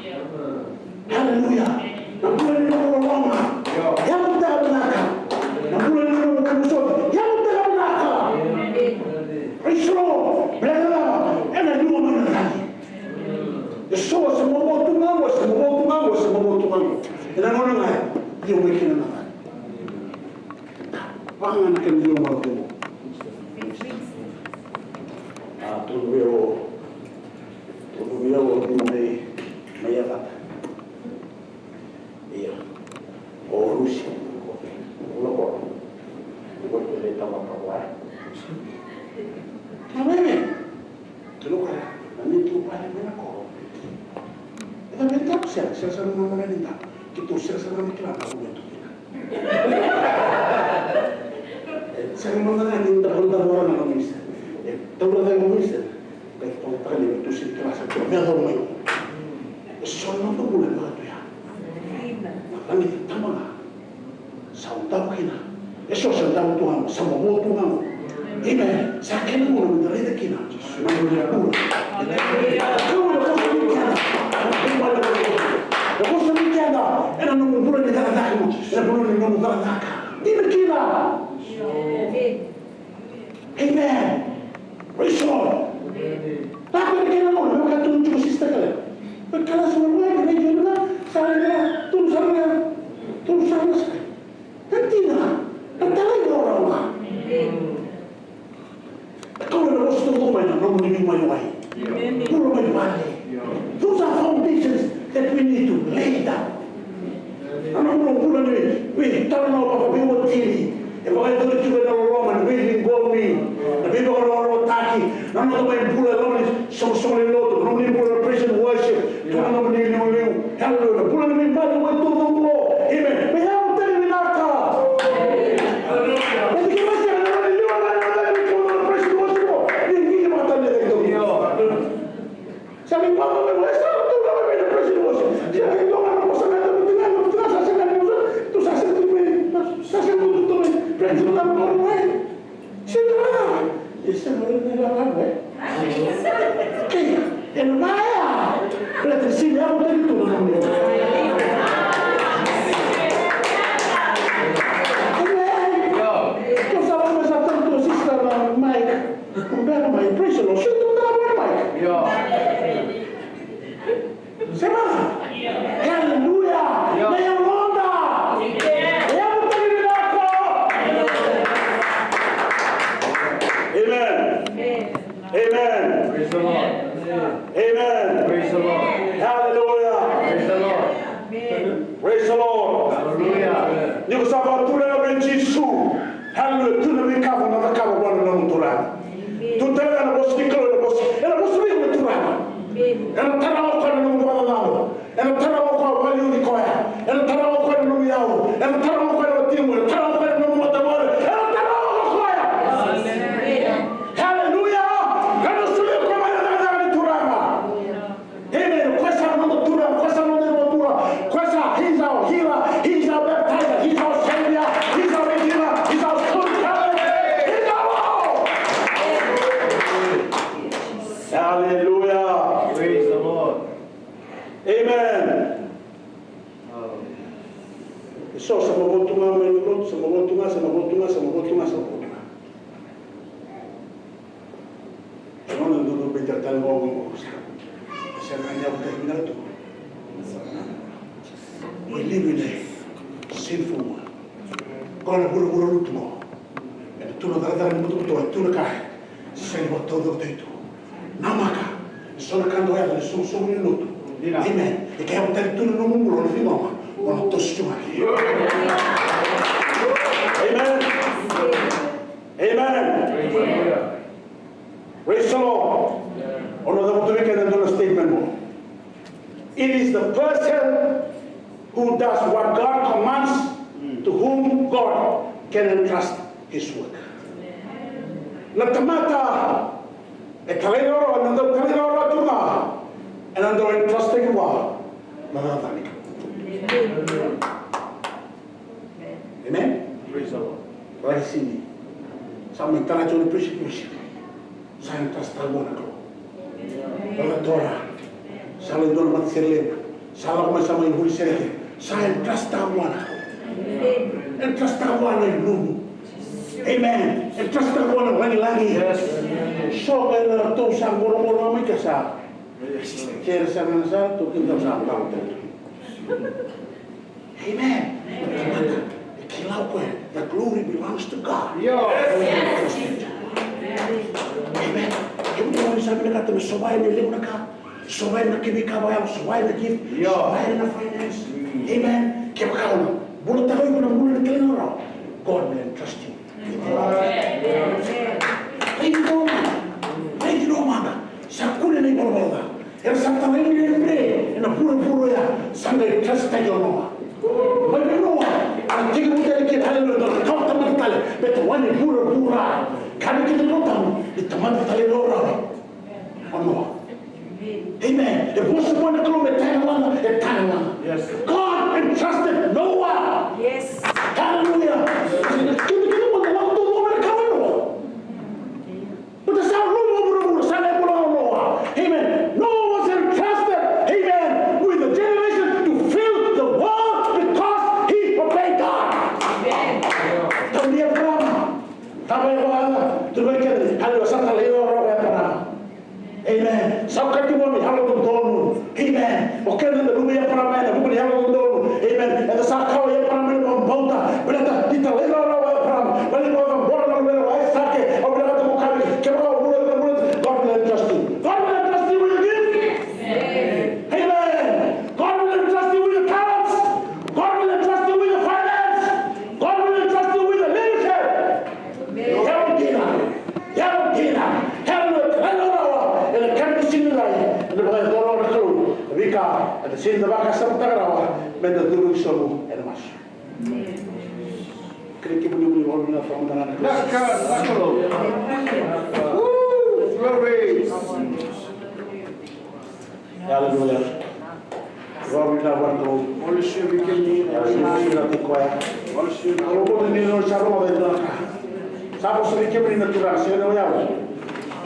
Hallelujah. Nabulan nyo ng Roma. Yang tayo naka. Nabulan nyo ng Kamusot. Yang tayo naka. Praise the Lord. Belaga lang. E na nyo man na tayo. Yeso sa mamotungan mo. E na nyo nga. Yung may kinanaman. Panganak ang nyo mga mo. Tunubiyaw. Hindi mo may yakat. Iya. Oh, Rusia. Ulo ko. Ibu pilih tambah perempuan. Kenapa? Dulu kan, nanti tu paling mana kau? Kita minta saya sama mana minta. Kita saya sama mikir apa aku minta. Saya mana minta benda orang nak misal. Tahu tak yang misal? Kalau tak ada itu sih kerasa. Biar tahu mai. Soalnya tu boleh bantu ya. Langit tama sautau kina eso santau Tuhan sama mo Tuhan ime sa kena mo na dere kina manulia pura kau na ko kina ko so kina era no mo pura de daka mo era pura no mo daka dime kina amen praise God tapi kena mo na ka tunjuk sista kala kala semua ni juga saya terus nanti na nanti orang lah kalau ada orang tu mana nombor ni mana wai puluh mana balik those are foundations that we need to lay down anak orang puluh ni we tahu apa we want ini kalau itu juga ada orang we involve me tapi kalau orang taki nama tu main puluh orang so loto nombor puluh present worship tu nombor ni hallelujah puluh ni balik waktu tu amen we have to terminar ka hallelujah tapi kita masih ada orang yang ada di puluh present worship ini mata dia itu sabi pa mo wala sa tu ka may present worship siya ito nga po sa kanya tengah sa kanya tu sa tu present lang mo siya isa mo rin nila lang kaya el maya pero si ya mo dito na mo praise the Lord. Shoot them down with Mike. Sema. Hallelujah. Na yung ronda. Ayan mo tayo nilako. Amen. Amen. Praise the Lord. Amen. Praise the Lord. Hallelujah. Praise the Lord. Praise the Lord. Hallelujah. Yung kasama Papa tura be Jesu. Hallelujah. Tuna be kava na kava wana na tura. Tu tera na bos niklo na bos. Ela bos be tura. Ela tara o kwa na ngwa na. Ela tara o kwa wali ni koya. Ela tara o kwa na yao. Ela tara o kwa na timu. Ela tara o kwa na mota bora. Ela tara o kwa. Hallelujah. Kana sule kwa na na tura. Amen. Kwesa na tura, kwesa na tura. Kwesa he's our healer, he's our baptizer, he's our savior, he's our redeemer, he's our storyteller. He's our all. Hallelujah. Praise the Lord. Amen. So sa mabutunga mayroon, sa mabutunga. Ano nandun ba yung talong mo? Sa kanya ko terminal to. We live in a sinful world. Kung na buru-buru luto mo, at tulad na mutu-mutu, at tulad ka, sa iyo todo ito. Namaka, so na kando yan, sum luto. Amen. E kaya mo tayo tulad ng mumulo, hindi mo, wala to siya. Amen. Amen. Praise the Lord. Statement more. It is the person who does what God commands to whom God can entrust his work. Natamata ekalero nando kalero tuma nando entrusting wa nanatani. Amen. Praise the Lord. Right sini. Sama tara joni appreciation. Saya entrust talbona ko. Wala Torah. Saling doon matisirlin. Salang masama yung huli sirete. Saya entrust tamuana. Entrust tamuana yung lumo. Amen. Entrust tamuana lagi-lagi. So, kaya na ito sa muro-muro may kasa. Kaya sa mga sa ito, kita sa ang Amen. Ikilaw ko eh. The glory belongs to God. Amen. Yung mga sabi na kata, sobay na liw na ka, sobay na kibikabayang, sobay na gift, sobay na finance. Amen. Kaya baka na, bulot ako yung bulot na kalinaraw. God will entrust you. Ay, di naman. Sa kunin na yung balabala. Pero sa tanay na yung pre, na puro-puro ya, sa ngay trust tayo naman. May naman, ang tingin mo tayo kita, hallelujah, kau taman tali, beto wani puro-pura. Kami kita notang, itaman tali lora. Ano? Amen. The most one to yes. God entrusted Noah. Yes. Hallelujah. Amen. Noah was entrusted, amen, with a generation to fill the world because he obeyed God. Amen. Amen. Saukati mo halo ng dono. Amen. Okay na lumi ya para mena, bukod halo ng dono. Amen. Ito sa kaw ya para mena ng bauta. Berata dito lelo rawa para. Bali mo ang bola ng lelo ay sake. O berata mo kami. Kero bulan ng bulan. God will entrust you. God will entrust you with your gift. Amen. God will entrust you with your talents. God will entrust you with your finance. God will entrust you with your leadership. At the same time, I men the Guru Solo and Mash. Cricket will be all enough from the Glory. Hallelujah. God will have one go. Holy Spirit, we can need the choir. Holy Spirit, All the little shadow of the Sabos Ricky in the Turan, say no yaw.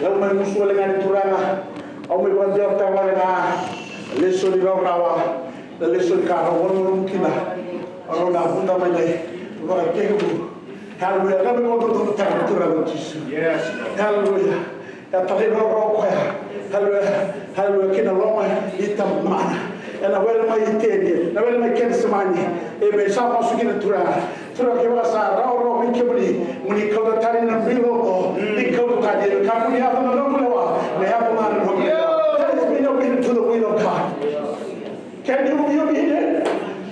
Young man was swelling at Turana. Only one job Tawana. Lesson Rawa, the lesson car, one room killer, around our Buddha Mane, what I take you. Hallelujah. Let me go to the time to run. yes. Hallelujah. At the little rock, hallelujah, hallelujah, can allow itam mana. And I will my Italian, I will my Kensamani, a Mesapa Sugina Tura, Turakivasa, Rauro, Mikibri, when he called the Tarian and Bilo, he called the Tarian, Kamuya, and Romula, they have a man of that has been obedient to the will of God. Can you be obedient?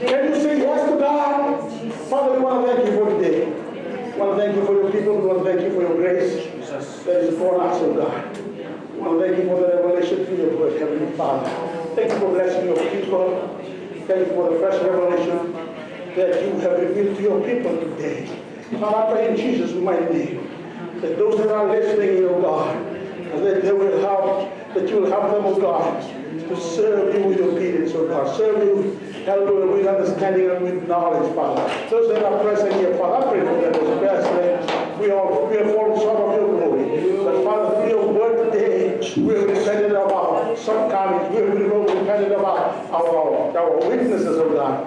Can you say yes to God? Father, we want to thank you. you for today. I want to thank you for your people. I want to thank you for your grace that is poured out, oh God. I want to thank you for the revelation through your word, Heavenly Father. Thank you for blessing your people. Thank you for the fresh revelation that you have revealed to your people today. Father, I pray in Jesus' mighty name that those that are listening, oh God, that they will help, that you will help them, oh God, to serve you with obedience, oh God. Serve you, hallelujah, with understanding and with knowledge, Father. Those that are present here, Father, I pray for them as best. We have fallen short of your glory. But Father, through your word today, we have repented about shortcomings. We have repented about our weaknesses, oh God.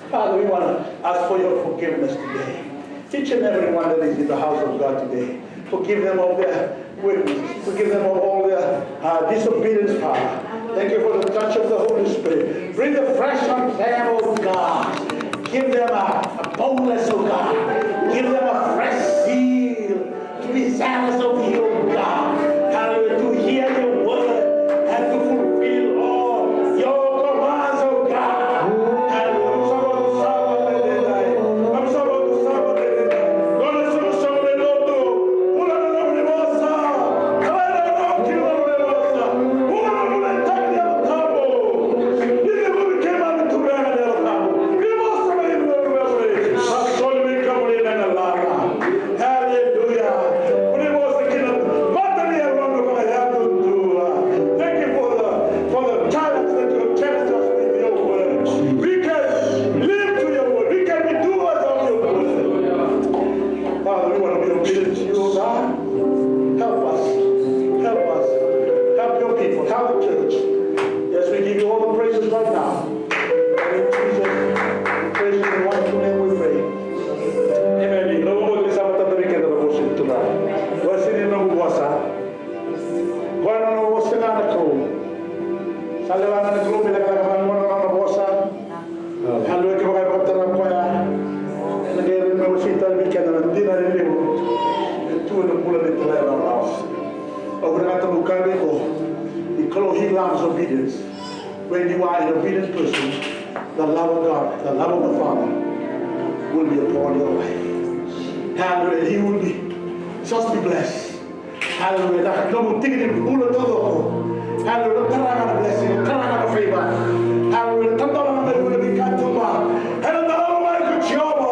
Father, we want to ask for your forgiveness today. Each and every one that is in the house of God today, forgive them of their weaknesses. Forgive them of all their disobedience, Father. Thank you for the touch of the Holy Spirit. Bring the fresh on them, oh God. Give them a boldness, oh God. Give them a fresh zeal to be zealous of you, oh God. Hallelujah, to hear your word and to fulfill all your commands, oh God. Obedience. When you are an obedient person, the love of God, the love of the Father will be upon your life. Hallelujah. He will be just be blessed. Hallelujah. No tingin ulo todo ko. Hallelujah. Taraga na blessing, taraga na favor. Hallelujah. Tanto na may be katuma. Hallelujah. Na may kuchiyama.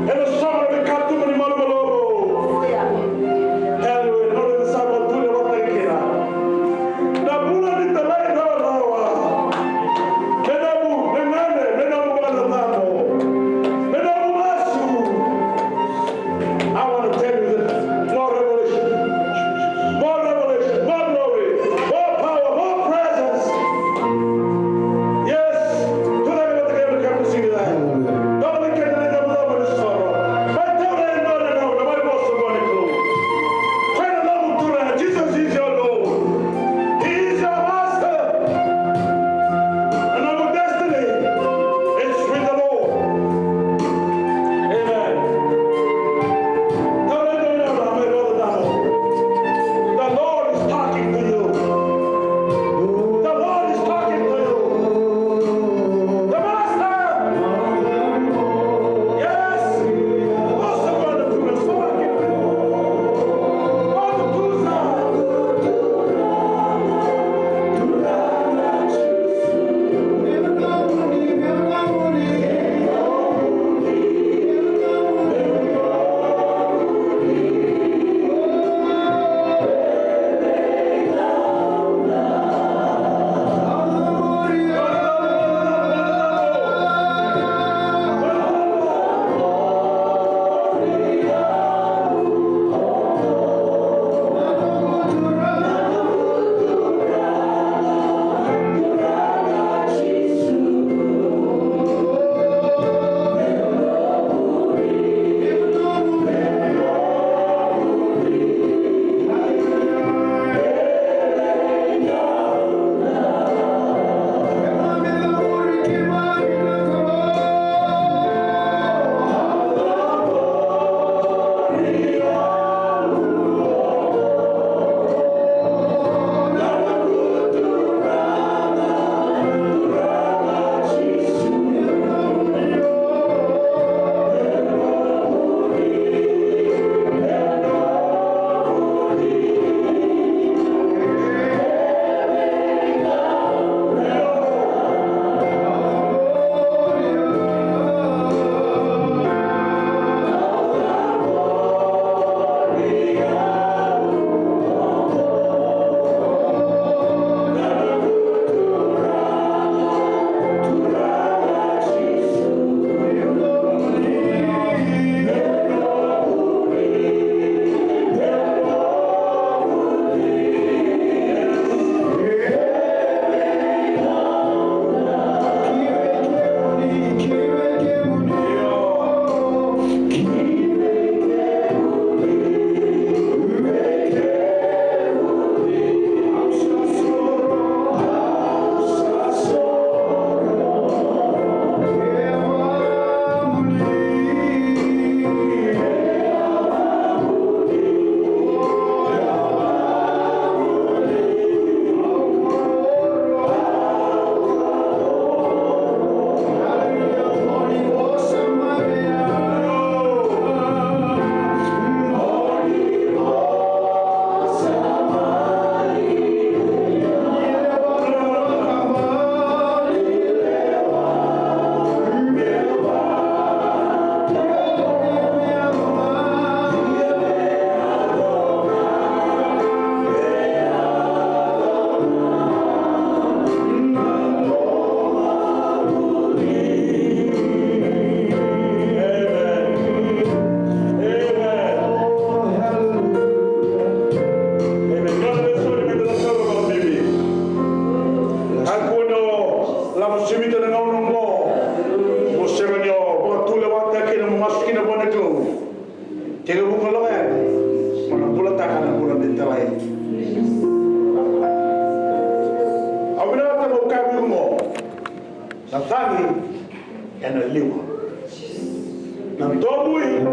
Hallelujah. Sama be katuma ni malumalobo. Hallelujah. No le sabe tule wa tekira. Na bula ni talay na lawa. Menabu, menane, menabu wala tamo. Menabu masu. I want to tell you that more revelation, more glory, more power, more presence. masuk na buwan ito. Tiga buka lang yan. Manang pula takan ang bulan din talay. Ang binata mo kami mo. Sa tangi, yan ang liwa. Nang toboy,